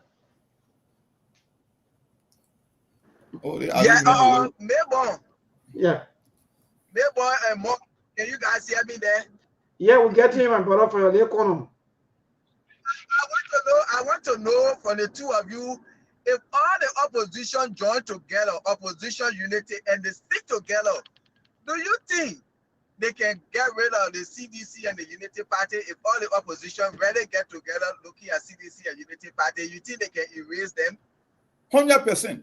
Oh, Maybon. Yeah. Maybon and Mark, can you guys hear me there? Yeah, we'll get him and brother for your economy. I want to know from the two of you, if all the opposition join together, opposition unity, and they stick together, do you think they can get rid of the CDC and the Unity Party? If all the opposition really get together looking at CDC and Unity Party, you think they can erase them? 100%.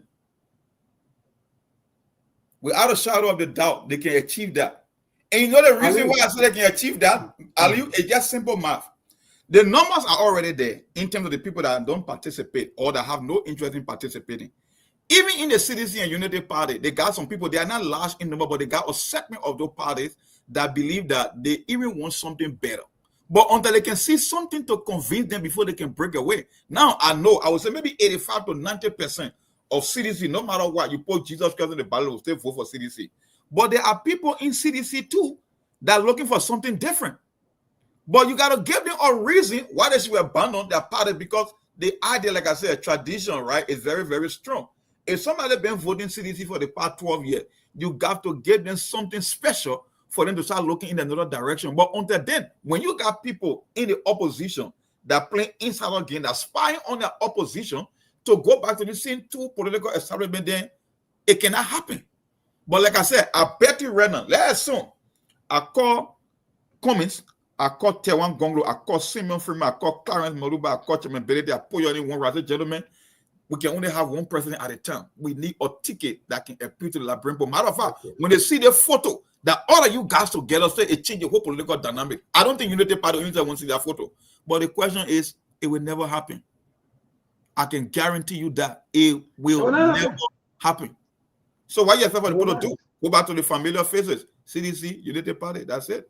Without a shadow of the doubt, they can achieve that. And you know the reason why I say they can achieve that, Ali, it's just simple math. The numbers are already there in terms of the people that don't participate or that have no interest in participating. Even in the CDC and Unity Party, they got some people, they are not large in number, but they got a segment of those parties that believe that they even want something better. But until they can see something to convince them before they can break away. Now, I would say maybe 85 to 90% of CDC, no matter what, you put Jesus Christ in the Bible, will still vote for CDC. But there are people in CDC too that are looking for something different. But you got to give them a reason why they should abandon their party, because the idea, like I said, tradition, right, is very, very strong. If somebody been voting CDC for the past 12 years, you got to give them something special for them to start looking in another direction. But until then, when you got people in the opposition that play insider game, that spying on their opposition to go back to the same two political establishment, then it cannot happen. But like I said, I bet you right now, let's assume I call Cummins, I call Tewan Gonglo, I call Simon Freeman, I call Clarence Maluba, I call Chairman Benedict, I put you in one right, gentlemen. We can only have one president at a time. We need a ticket that can appeal to the Labrimpo. Matter of fact, when they see the photo, that all of you guys together say it change the whole political dynamic. I don't think Unity Party wants to see that photo. But the question is, it will never happen. I can guarantee you that it will never happen. So what you have to do? Go back to the familiar faces. CDC, Unity Party, that's it.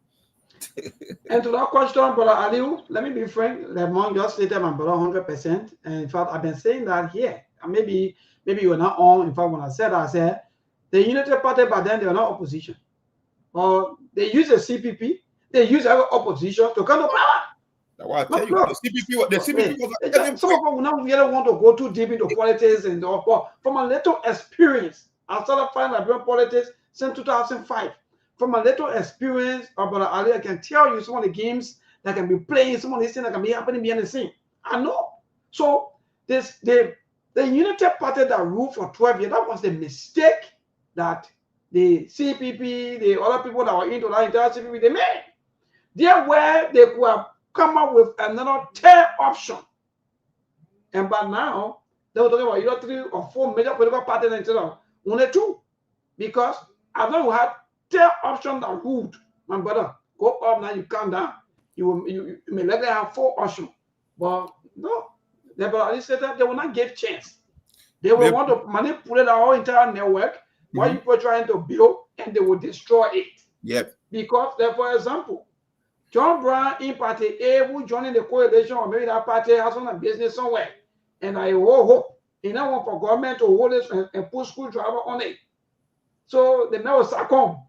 And to that question, Brother Aliu, let me be frank. Lemon just stated my brother 100%. And in fact, I've been saying that here. And maybe you were not on. In fact, when I said the Unity Party, but then they were not opposition. Or they use the CPP, they use our opposition to come to power. That's why I tell you, the CPP was some of us will not really want to go too deep into politics and all, but from a little experience, I started finding Liberian politics since 2005. From a little experience, Brother Ali, I can tell you some of the games that can be playing, some of these things that can be happening behind the scene. I know. So the Unity Party that ruled for 12 years, that was the mistake that the CPP, the other people that were into that entire CPP, they made. There where they could have come up with another third option. And by now, they were talking about either 3 or 4 major political parties instead of only 2. Because as long as we had third option that ruled, my brother, go up now, you calm down. You may likely have 4 options. But no, they will not give chance. They will want to manipulate our entire network while you are trying to build, and they will destroy it. Yep. Because, for example, John Brown in Party A who joining the coalition, or maybe that party has some business somewhere, and I hope they don't want for government to hold it and put screwdriver on it. So the mayor sack home.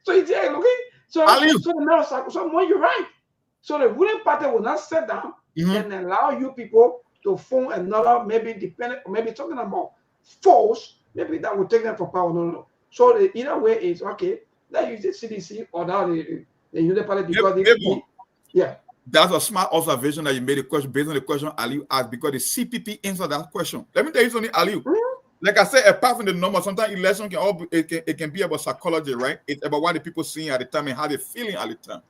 So it's there looking. So the mayor sack. So more you're right. So the ruling party will not sit down and allow you people to form another, maybe talking about force. Maybe that will take them for power. No. So either way is okay. Let's use the CDC or now the Unity Party because that's a smart observation that you made a question based on the question Aliu asked, because the CPP answered that question. Let me tell you something, Aliu. Like I said, apart from the numbers, sometimes election can be about psychology, right? It's about what the people seeing at the time and how they feeling at the time.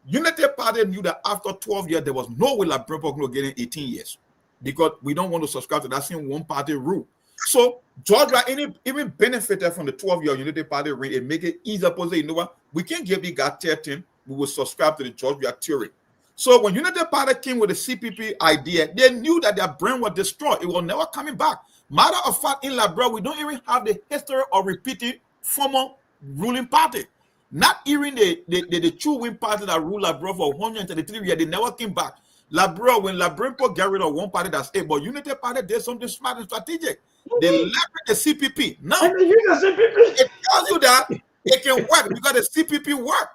Unity Party knew that after 12 years, there was no way like Brentford getting 18 years because we don't want to subscribe to that same one party rule. So Georgia even benefited from the 12-year Unity Party reign and make it easier to say, you know what, we can't give the guy 13, we will subscribe to the Georgia theory. So when United Party came with the CPP idea, they knew that their brain was destroyed. It was never coming back. Matter of fact, in Liberia, we don't even have the history of repeating former ruling party. Not even the true wing party that ruled Liberia for 133 years, they never came back. Liberia, when Liberia got rid of one party, that's it. But United Party did something smart and strategic. They leveraged the CPP. Now, it tells you that it can work because the CPP work.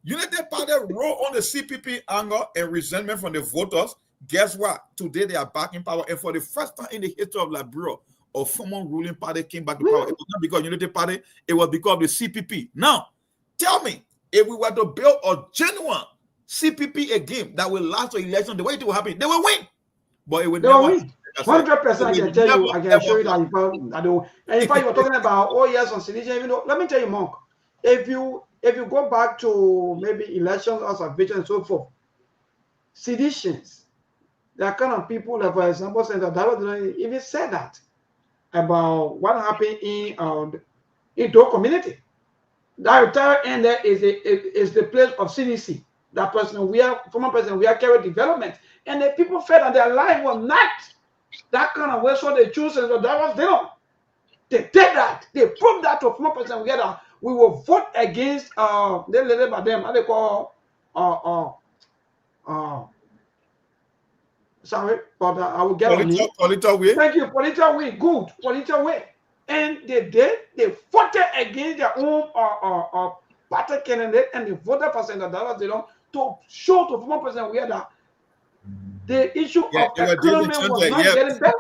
United Party roll on the CPP anger and resentment from the voters. Guess what? Today they are back in power. And for the first time in the history of Liberia, a former ruling party came back to power. It was not because of United Party, it was because of the CPP. Now, tell me, if we were to build a genuine CPP again that will last the election, the way it will happen, they will win. But it will never win. 100% I can tell you, I can show you that. And in fact, you were talking about, oh yes, on sedition. Even though, let me tell you, Monk, if you go back to maybe elections, observation, and so forth, seditions, that kind of people, like for example, Senator Dawud even said that about what happened in the community. That entire end there is the place of CDC. That person, former president, we are carried development, and the people felt that their life was not that kind of way, so they choose Senator Dawud. They did that. They proved that to former president. We will vote against they led by them. How they call sorry, but I will get on it. Political way. Thank you, political way. Good, political way. And they did. They voted against their own party candidate, and they voted for Senator Dawud to show to former president that the issue of economy was not getting better.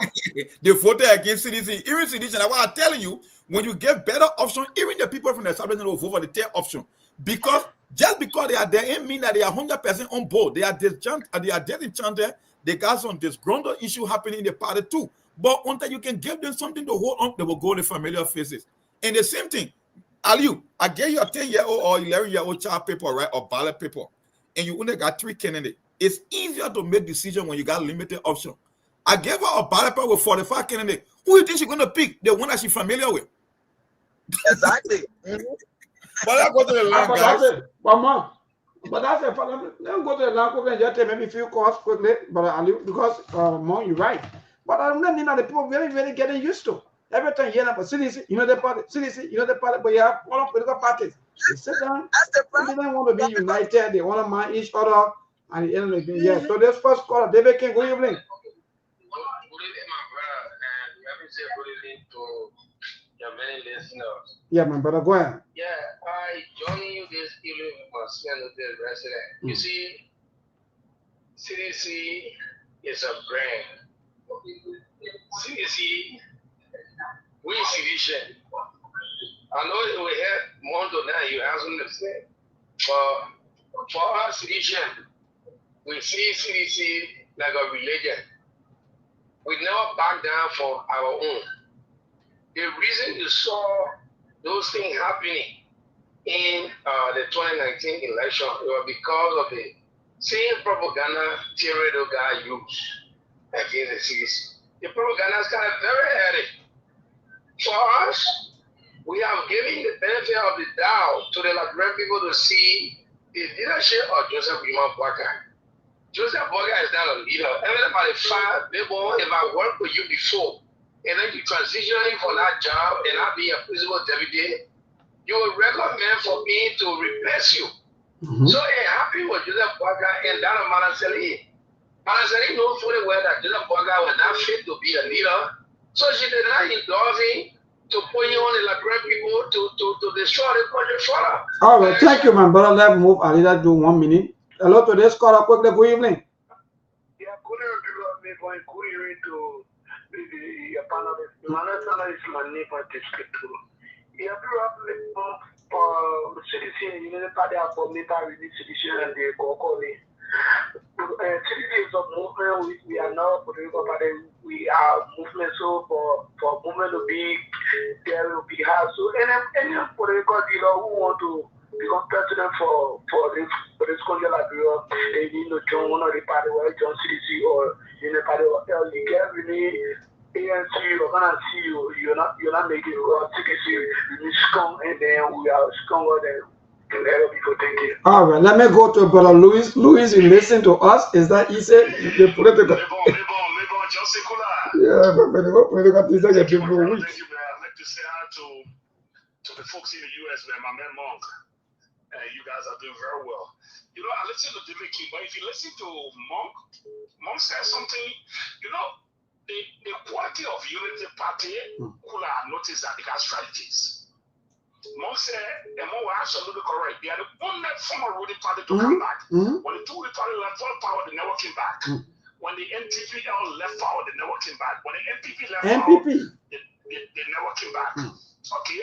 They voted against CDC. Even CDC, and what I'm telling you, when you get better option, even the people from the establishment will vote for the third option. Because just because they are there, it means that they are 100% on board. They are disenchanted. They got some disgruntled issue happening in the party too. But until you can give them something to hold on, they will go to familiar faces. And the same thing, Aliu, I gave you a 10-year-old or 11-year-old child paper, right, or ballot paper, and you only got 3 candidates. It's easier to make decisions when you got limited option. I gave her a ballot paper with 45 candidates. Who do you think she's going to pick? The one that she's familiar with. Exactly. But I go to the line, guys. But that's it. Let me go to the line quickly and just take maybe a few calls quickly. But because Mo, you're right. But I don't mean that the people very, very getting used to. Every time you hear about CDC, you know the party, CDC, you know the party, but you have all political parties. They sit down. They don't want to be united. They want to mind each other. At the end of the day, yeah. So this first caller, David King, good evening. Yeah, my brother, go ahead. Yeah, I join you this evening with my senator resident. You see, CDC is a brand. CDC, we sedition. I know we had Mondo now, you have something to say. But for our sedition, we see CDC like a religion. We never back down for our own. The reason you saw those things happening in the 2019 election, it was because of the same propaganda theory that guy used against the CDC. The propaganda is kind of very heady. For us, we have given the benefit of the doubt to the Liberian people to see the leadership of Joseph Boakai. Joseph Boakai is not a leader. Everybody fired, if I worked with you before, and then you transitioning for that job and I be a principal deputy, you will recommend for me to replace you. So it happened with Joseph Boakai and that of Manaseli. Manaseli knows fully well that Joseph Boakai was not fit to be a leader. So she did not endorse him to put you on the Liberian people to destroy the project further. All right, thank you, my brother. Let's move. I'll either do 1 minute. Hello to this caller quickly. Good evening. Yeah, good evening to the panelist. Manasala is my neighbor to speak to. Yeah, CDC and United Party for military decision and the Kokoli. CDC is a movement. We are not political party. We are movement. So for movement to be there will be hard. So any political leader who want to become president for this country like Europe, they need to join one of the party, whether join CDC or United Party or else. You get really ANC, we're gonna see you're not making it. CDC, we strong, and then we are stronger than All right, let me go to Brother Louis. Louis, you listen to us. Is that easy? The political. Yeah, but political things that get people weak. To the folks in the US, man, my man Monk, you guys are doing very well. You know, I listen to David King, but if you listen to Monk says something, you know, the quality of Unity Party, could have noticed that they got strategies. Monk said, and Monk was absolutely correct. They are the only former ruling party to come back. When the two ruling party left power, they never came back. When the NPPL left power, they never came back. When the NPP left power, they never came back. Okay,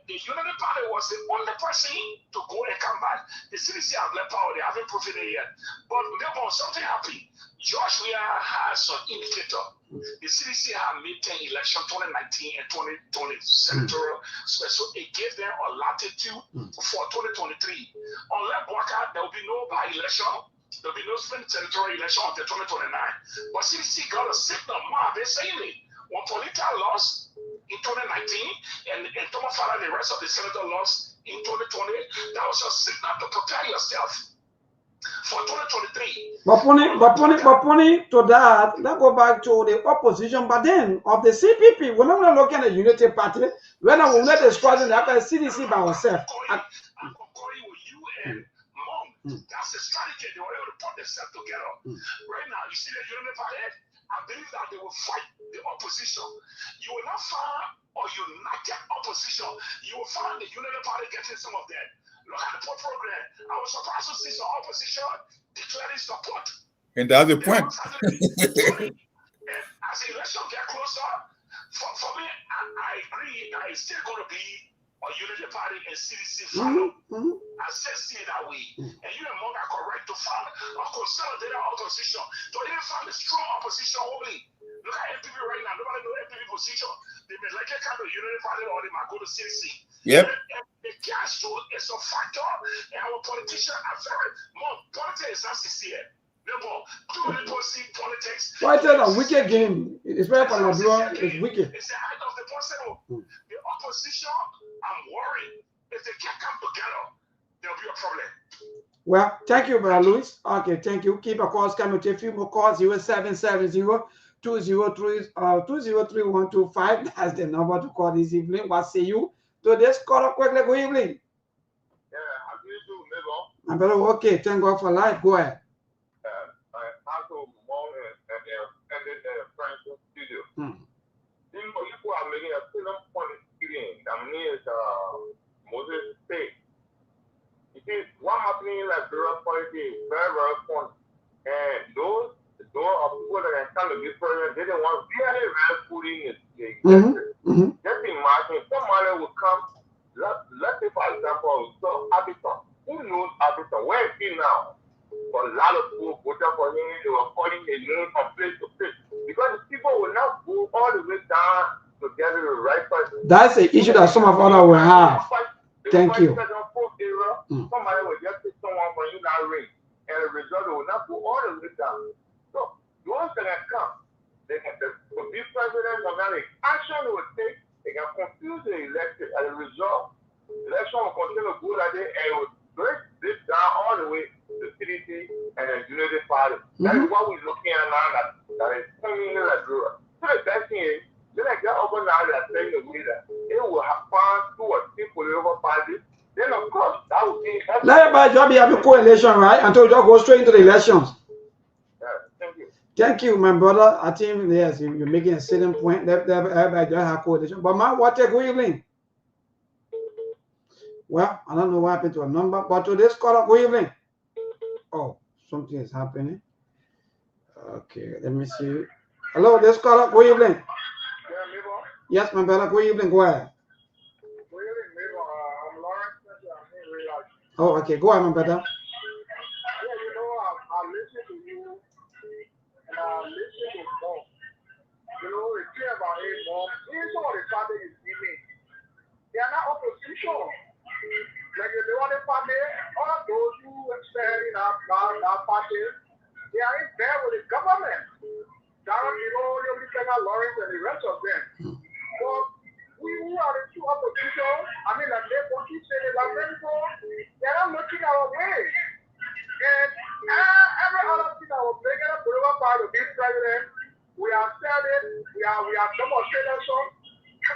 the Unity Party was the only person to go and come back. The CDC have left power; they haven't proven it yet. But maybe something happened. George Weah has some indicator. The CDC have made 10 election 2019 and 2020 senatorial, so it gave them a latitude for 2023. Unless Waka, there will be no by-election. There will be no senatorial election until 2029. But CDC got a signal. They're saying it. When Polita lost in 2019 and Thomas Farah and the rest of the senator lost in 2020, that was your signal to prepare yourself for 2023. But pointing to that, let's go back to the opposition, but then of the CPP, we're not looking at the Unity Party. When I will let the squad in the CDC by ourselves. I'm concurring with you and Mom. That's the strategy they were able to put themselves together. Right now, you see the Unity Party. I believe that they will fight the opposition. You will not find or united opposition. You will find the Unity Party getting some of that. Look at the poor program. I was surprised to see some opposition declaring support. And that's the point. As the election get closer, for me, I agree that it's still going to be a Unity Party and CDC follow. I said see it that way. And you and Monk are correct to find a consolidated opposition. To even find a strong opposition only. Look at NPP right now. Nobody knows NPP position. They may like a kind of Unity Party or they might go to CDC. Yep. The gas tool is a factor. And our politicians are very more. Politics is not sincere. Politics. Why tell a wicked game? It's very Panadura. It's wicked. It's the height of the possible. The opposition, I'm worried. If they can't come together, there'll be a problem. Well, thank you, Brother Louis. Okay, thank you. Keep a calls coming to a few more calls. 0770-203-125. That's the number to call this evening. What say you? To this call up quickly. Good evening. Yeah, how do you do, Mabel? My brother, okay. Thank God for life. Go ahead. You are making a film point experience. I mean, it's Moses State. You see, what happening in Liberia politics is very, very funny. And those of people that are trying to be president, they don't want really, really put in it. Just imagine somebody will come, let's say, for example, so Abington. Who knows Abington? Where is he now? For a lot of people voted for him, they were calling his name from place to place. Because people will not go all the way down to get the right person. That's the issue that some of us will have. Thank you. Somebody will just pick someone for you that ring, and the result will not go all the way down. So, once they can come, they can be president of that action they will take, they can confuse the election, and the result, the election will continue to go like that, and it will break this down all the way to CDC and the Unity Party. That is what we're looking at now that is coming in Liberia. So the best thing is, then I get over now that saying the way that it will have found two or three political parties. Then of course that would be let everybody just be having co-election, right? Until you just go straight into the elections. Thank you. Thank you, my brother. I think yes, you're making a certain point. Let everybody just have co-election. But man, what a good evening. Well, I don't know what happened to a number, but to this call, good evening. Oh, something is happening. Okay, let me see. Hello, this caller, good evening. Yes, my brother, good evening. Go ahead. Oh, okay, go ahead, my brother. I listen to you and I listen to Mom. You know, it's clear about it, Mom. Even some of the party is giving. They are not opposition. Like the other party, all those who stand in our party, they are in there with the government. Lawrence and the rest of them. But who are the true opposition, I mean, like they want to say the people, they're not looking our way. And every other thing that was making a political part of this president, we are selling, we are demonstrating some,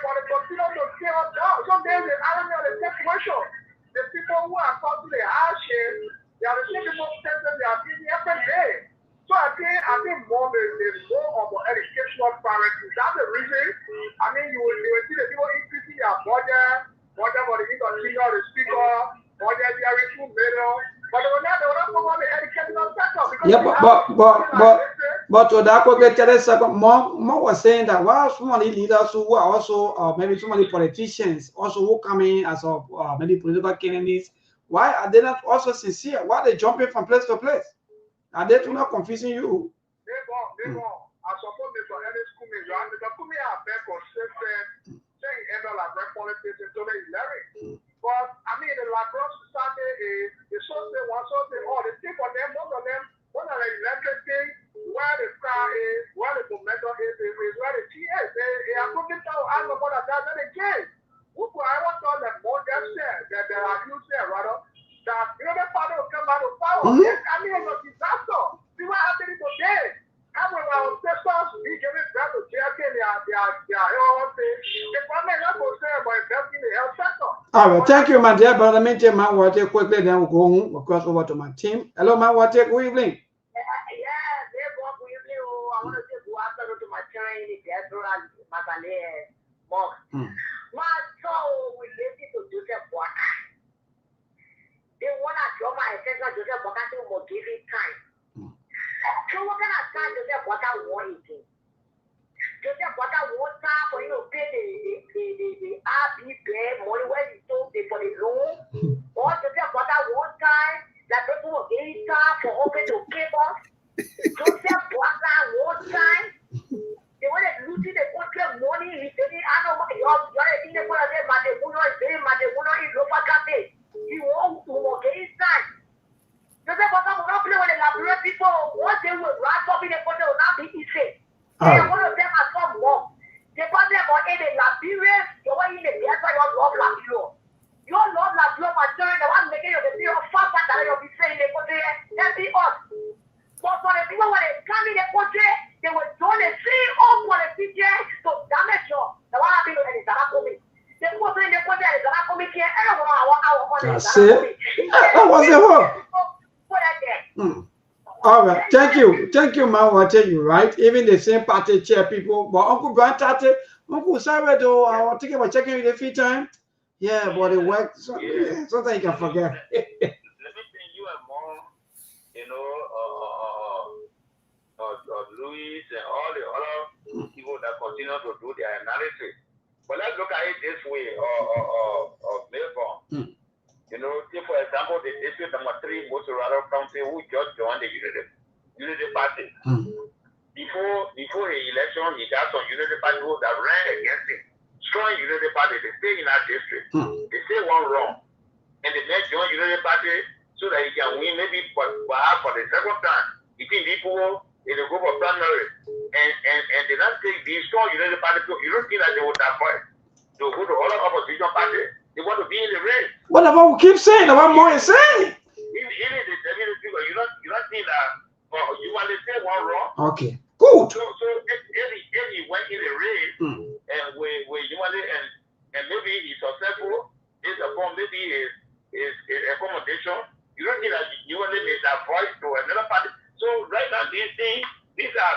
but they continue to tear us down. So there's an irony of the situation. The people who are causing the hardship, they are the same people who tell them they are busy every day. So I think more there's more of an educational priority. That's the reason. I mean, you will see the people increasing their budget for the continue the speaker, budget there is 2 million. But they will not come on the educational sector because but to that quickly tell us more was saying that while some of the leaders who are also maybe some of the politicians also who come in as maybe political candidates, why are they not also sincere? Why are they jumping from place to place? Are they not confusing you? They won't. I suppose they for any school me, right? The school me are very consistent, saying end up like politics until they 11. But I mean, the Lagos society is so say one, so say all. The thing for them, most of them, one of the electric thing, where the car is, where the momentum is where the T is. They are putting down as a mother does and again. Who I want to that more than said that there are you say rather. That you know the father will come out of power. Yes, I mean it's a disaster. See what happening today. And when our ancestors be giving back to their own thing, the problem is not say about investing in the health sector. All right, thank you, my dear brother. Let me take my water quickly, then we'll go home. We'll cross over to my team. Hello, my water. Good evening. Yeah, good evening. I want to say good afternoon to my children in the restaurant, Magale, Mom. My soul will listen to Joseph Boaka. They want to draw my attention to Joseph Boaka to give it time. So what kind of time Joseph Boaka want again? Joseph Boaka wants time for you to pay the RB money where he told for the loan. Or Joseph Boaka wants time that people will get it time for open to give us. Joseph Boaka wants time. They want to lose the country money. He said, I know what you're saying. They want to say, Matemuno is very Matemuno is lower cafe. He won't get his time. Joseph Boaka will not play with the Liberian people. Once they will rise up in the country, will not be easy. They are one of them as some more. The problem about the Liberians, the way in the theater, you love Liberia. You love Liberia, my children, the one making you the people fast that you'll be saying in the country, that be us. But for the people when they come in the country, they will join the CEO for the PJ to damage you. The one happened to the Zarakomi. The people in the country, the Zarakomi can't ever want to That's it. That was the whole. All right, thank you, man. What tell you, right? Even the same party chair people, but Uncle Brian Tate, Uncle Sarah, though, I was thinking about checking with the feet time. Yeah, but it works. So, yeah, sometimes you can forget. Let me tell you and Mom, you know, Louis and all the other people that continue to do their analysis. But let's look at it this way, Melbourne. You know, say for example, the district number 3, Motorado County, who just joined the Unity Party. Before the election, he got some Unity Party that ran against him. Strong Unity Party, they stay in that district. They say one wrong. And they may join Unity Party so that he can win maybe perhaps for the second time. You think people in a group of primary and they don't take these strong Unity Party people, you don't think that they would avoid to go to other opposition party. They want to be in the race. Whatever we keep saying, what more is saying. You don't think that you want to say one wrong. Okay, good. So if he went in the race and we you want and maybe he's successful, it's a form maybe is accommodation. You don't think that you want to make that voice to another party. So right now these are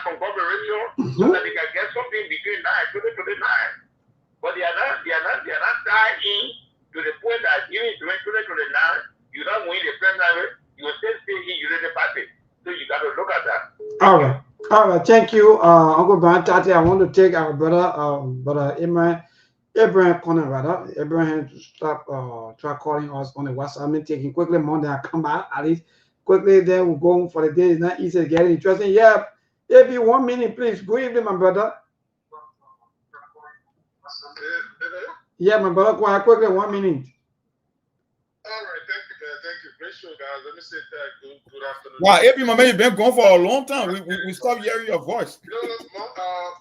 conglomeration so that they can get something between 9 to 29. But they are not tied in to the point that even in 2029, you don't win the primary, you will still stay in Unity Party. So you got to look at that. All right. Thank you, Uncle Brian Tate. I want to take our brother Abraham Connor, rather. Abraham to stop try calling us on the WhatsApp. I'm taking quickly more than I come back at least. Quickly, then we'll go for the day. It's not easy to get interesting. Yeah, maybe 1 minute, please. Good evening, my brother. Yeah, my brother, go ahead quickly, 1 minute. All right, thank you, man. Thank you. Great show, guys. Let me say good afternoon. Wow, AP, my man, you've been gone for a long time. We stopped hearing your voice. You know,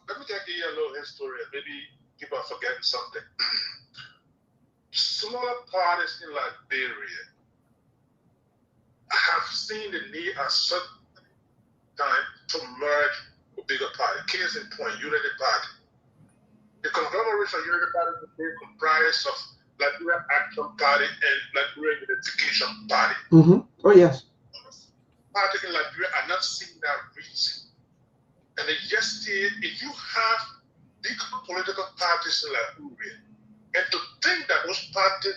let me take you a little history. Maybe people are forgetting something. Smaller parties in Liberia have seen the need at certain time to merge with bigger party. Case in point, Unity Party. The conglomeration of Unity Party today comprised of Liberia Action Party and Liberia Unification Party. Oh yes. Parties in Liberia are not seeing that reason. And yesterday, if you have big political parties in Liberia, and to think that those parties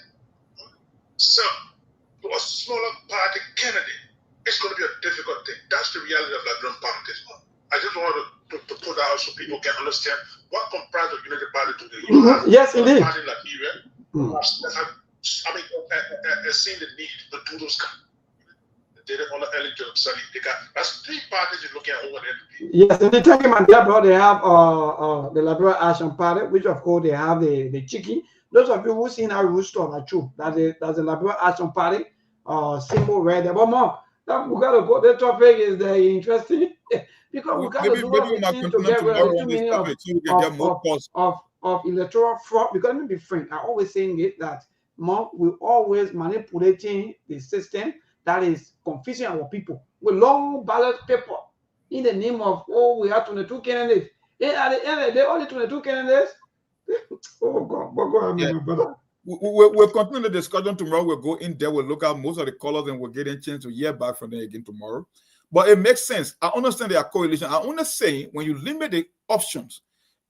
serve to a smaller party candidate, it's going to be a difficult thing. That's the reality of Liberian politics. I just wanted to put that out so people can understand what comprises of Unity Party today. You have Yes, a indeed. party in Liberia, seeing the need to do those kind. They did it on the early job study. That's three parties you're looking at over there. Yes, and they tell you, man, they have the Liberal Action Party, which of course they have the Chiki. Those of you who seen our rooster are true. That's the Liberal Action Party symbol right there. But more, we gotta go. The topic is very interesting because we gotta do what we think to get rid of too many of electoral fraud. Because let me be frank, I always saying it that more we always manipulating the system that is confusing our people with long ballot paper in the name of, oh, we have 22 candidates. And at the end of the day, only 22 candidates. Oh God, go ahead, my brother. We'll continue the discussion tomorrow. We'll go in there. We'll look at most of the colors and we'll get a chance to hear back from them again tomorrow. But it makes sense. I understand their coalition. I only say when you limit the options,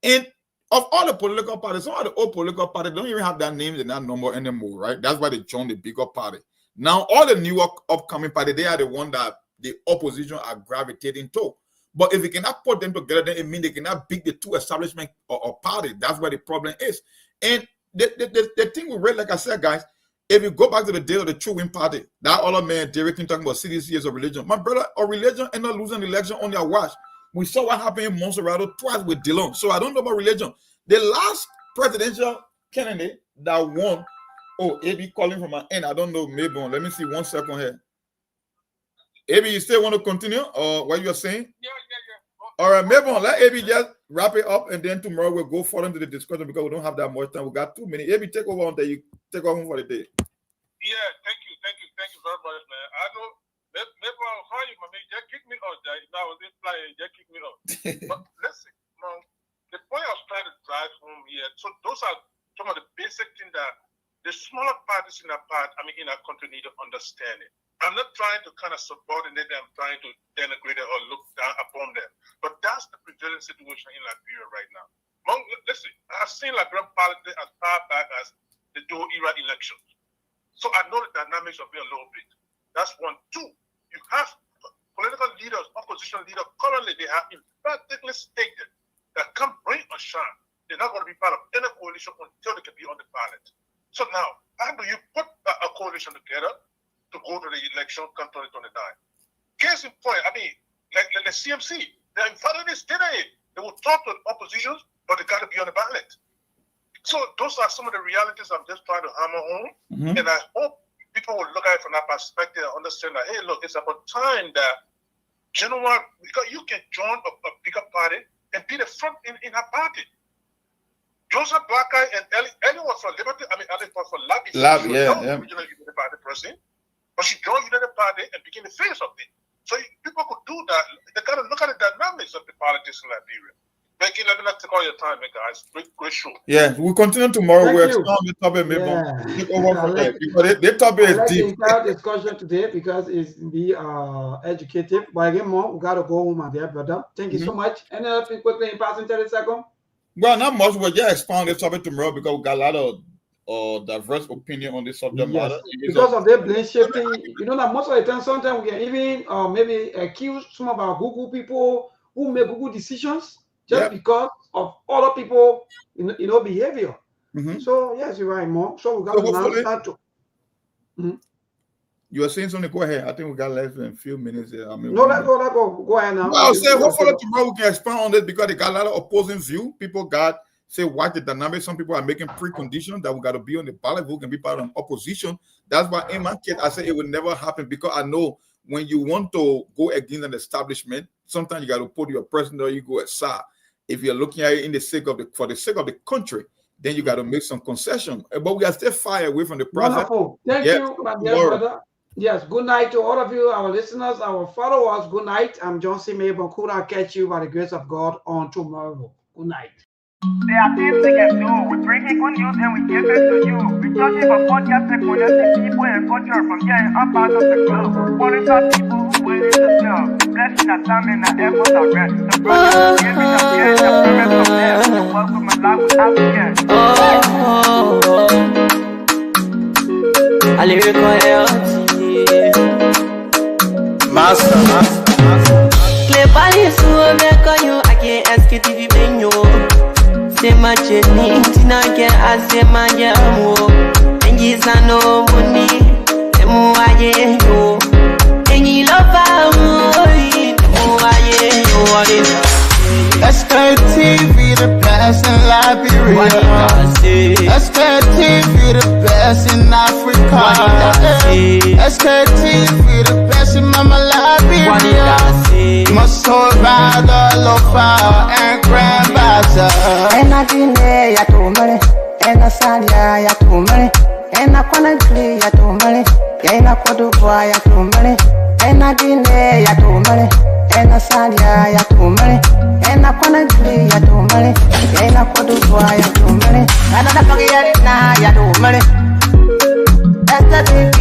and of all the political parties, some of the old political parties don't even have their names and that number anymore, right? That's why they joined the bigger party. Now, all the new upcoming party, they are the one that the opposition are gravitating to. But if you cannot put them together, then it means they cannot beat the two establishment or party. That's where the problem is. And the thing we read, like I said, guys, if you go back to the day of the True Win Party, that other man, Derek King, talking about CDC as a religion. My brother, a religion and not losing the election on their watch. We saw what happened in Monserrato twice with Dillon. So I don't know about religion. The last presidential candidate that won, oh, AB calling from my end. I don't know, maybe. Let me see 1 second here. AB, you still want to continue or what you're saying? Yeah. All right, maybe let AB just wrap it up and then tomorrow we'll go further into the discussion because we don't have that much time. We got 2 minutes. AB, take over on that. You take over for the day. Yeah, thank you very much, man. I know, maybe I'll call you, man. Just kick me off. Now, this flying, just kick me off. But listen, the point I was trying to drive home here, so those are some of the basic things that the smaller parties in our country need to understand it. I'm not trying to kind of subordinate them, trying to denigrate it or look down upon them. But that's the prevailing situation in Liberia right now. Listen, I've seen Liberian politics as far back as the Doe era elections. So I know the dynamics of it a little bit. That's one. Two, you have political leaders, opposition leaders, currently they have emphatically stated that come rain or shine, they're not going to be part of any coalition until they can be on the ballot. So now, how do you put a coalition together to go to the election come 2029? Case in point, like the CMC, they're emphatically stated it. They will talk to the oppositions, but they got to be on the ballot. So those are some of the realities I'm just trying to hammer home. And I hope people will look at it from that perspective and understand that, hey, look, it's about time that because you can join a bigger party and be the front in her party. Joseph Blackeye and Ellie was for Liberty. Ellie was for Lab. Original Unity Party person, but she joined Unity Party and became the face of it. So people could do that. They got to look at the dynamics of the politics in Liberia. Becky, let me not take all your time, guys. Great show. Yeah, we'll continue tomorrow. We'll expand the topic. Take over from there because the topic is deep. The entire discussion today because it's be educative. But again, more we gotta go home, my dear brother. Thank you so much. Any other thing quickly in passing 30 seconds? Well, not much. We'll just expand the topic tomorrow because we got a lot of diverse opinion on this subject matter. Because of the blame shifting, you know that most of the time, sometimes we can even maybe accuse some of our Google people who make Google decisions just because of other people, behavior. So yes, you're right, Mo. So we got to now start to. You are saying something? Go ahead. I think we got less than a few minutes here. No, let go. Go ahead now. Well, I'll say hopefully tomorrow we can expand on this because they got a lot of opposing view. People watch the dynamics. Some people are making preconditions that we got to be on the ballot. Who can be part of an opposition? That's why in my case I say it will never happen because I know when you want to go against an establishment, sometimes you got to put your personal ego aside. if you're looking at it in the sake of for the sake of the country, then you got to make some concession. But we are still far away from the process. Wonderful. Thank you, my dear brother. Yes, good night to all of you, our listeners, our followers. Good night. I'm John C. Maybon. Could I catch you by the grace of God on tomorrow? Good night. There are things we can do. We bring in good news and we give it to you. We talking about podcast and connecting people and culture from here and up out of the globe. Qualified people who waiting to serve. Blessing our time and our efforts are rest. The brothers giving us here and the parents of them. The welcome and life with us again. A lyrical health. Master. Cleverly, so I can't Sktv menu. C'est ma chenille, tina ke ase manjamu. Enji sano muni, emu aye yo. Enji lofa mui, emu aye yo. Sktv, the best in Liberia. Sktv, the best in Africa. Sktv, the best in Mama Liberia. Muscle rider, lofa, and grandbaza. Ena Guinea ya tumale, ena Salia ya tumale, ena Conakry ya tumale, ena Côte d'Ivoire ya tumale, ena Guinea ya tumale, ena Salia ya tumale, ena Conakry ya tumale, ena Côte d'Ivoire ya tumale, ena Napagiyarina ya tumale, Sktv,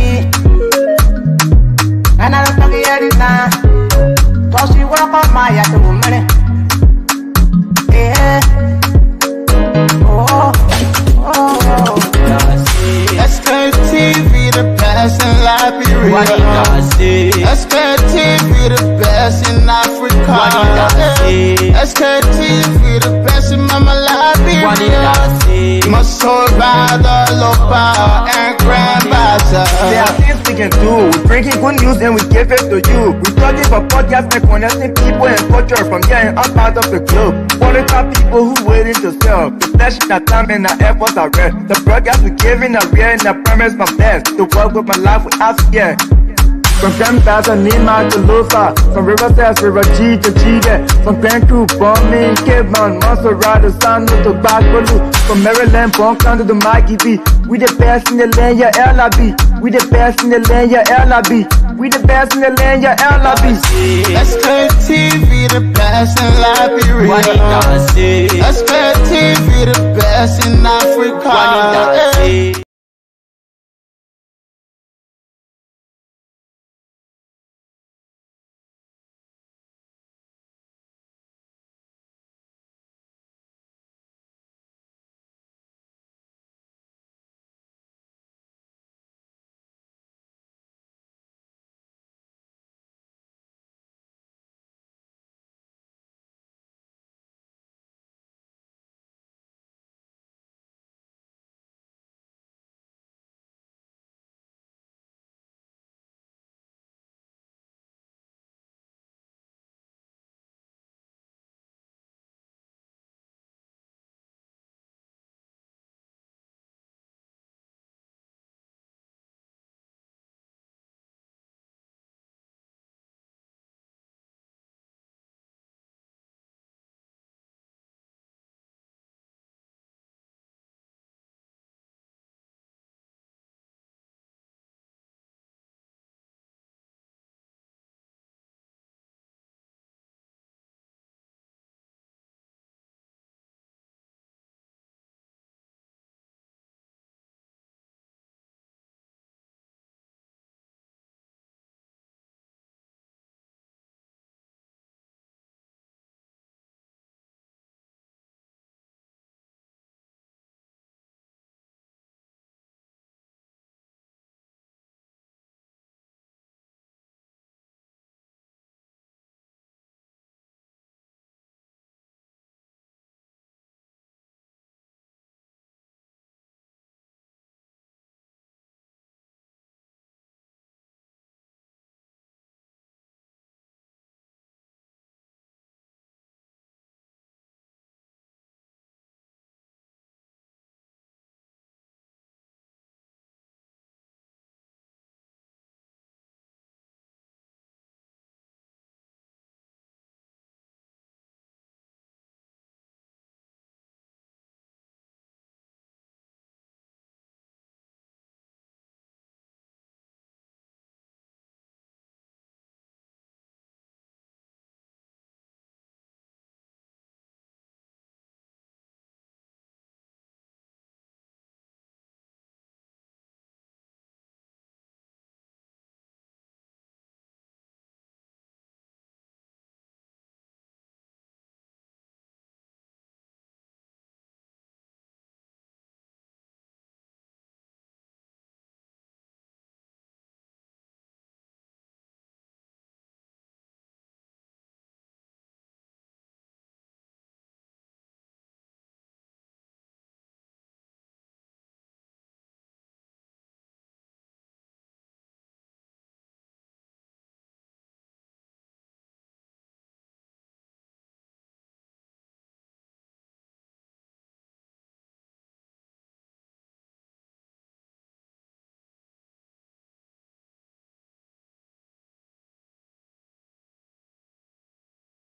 ena Napagiyarina, tosi wakama ya tumale. Sktv, the best in Liberia. Sktv, the best in Africa. Sktv, the best in Mama Liberia. Muscle rider, lopa, and grandbaza. There are things we can do. We bring in good news and we give it to you. We talking about podcast and connecting people and culture from here and up out of the globe. Qualified people who waiting to serve. The blessing our time and our efforts are rest. The broadcast we giving a real and the promise from best. The world with my life with us, yeah. From Grandfather Nima to Lufa, from Riverside, River G to Chile, from Vancouver, Bombay, Cape Mount, Montserrat, Sanu to Backwalu, from Maryland, Bonk to the Mikey B. We the best in the land, yeah, LIB. We the best in the land, yeah, LIB. We the best in the land, yeah, LIB. Sktv, the best in Liberia. Sktv, the best in Africa.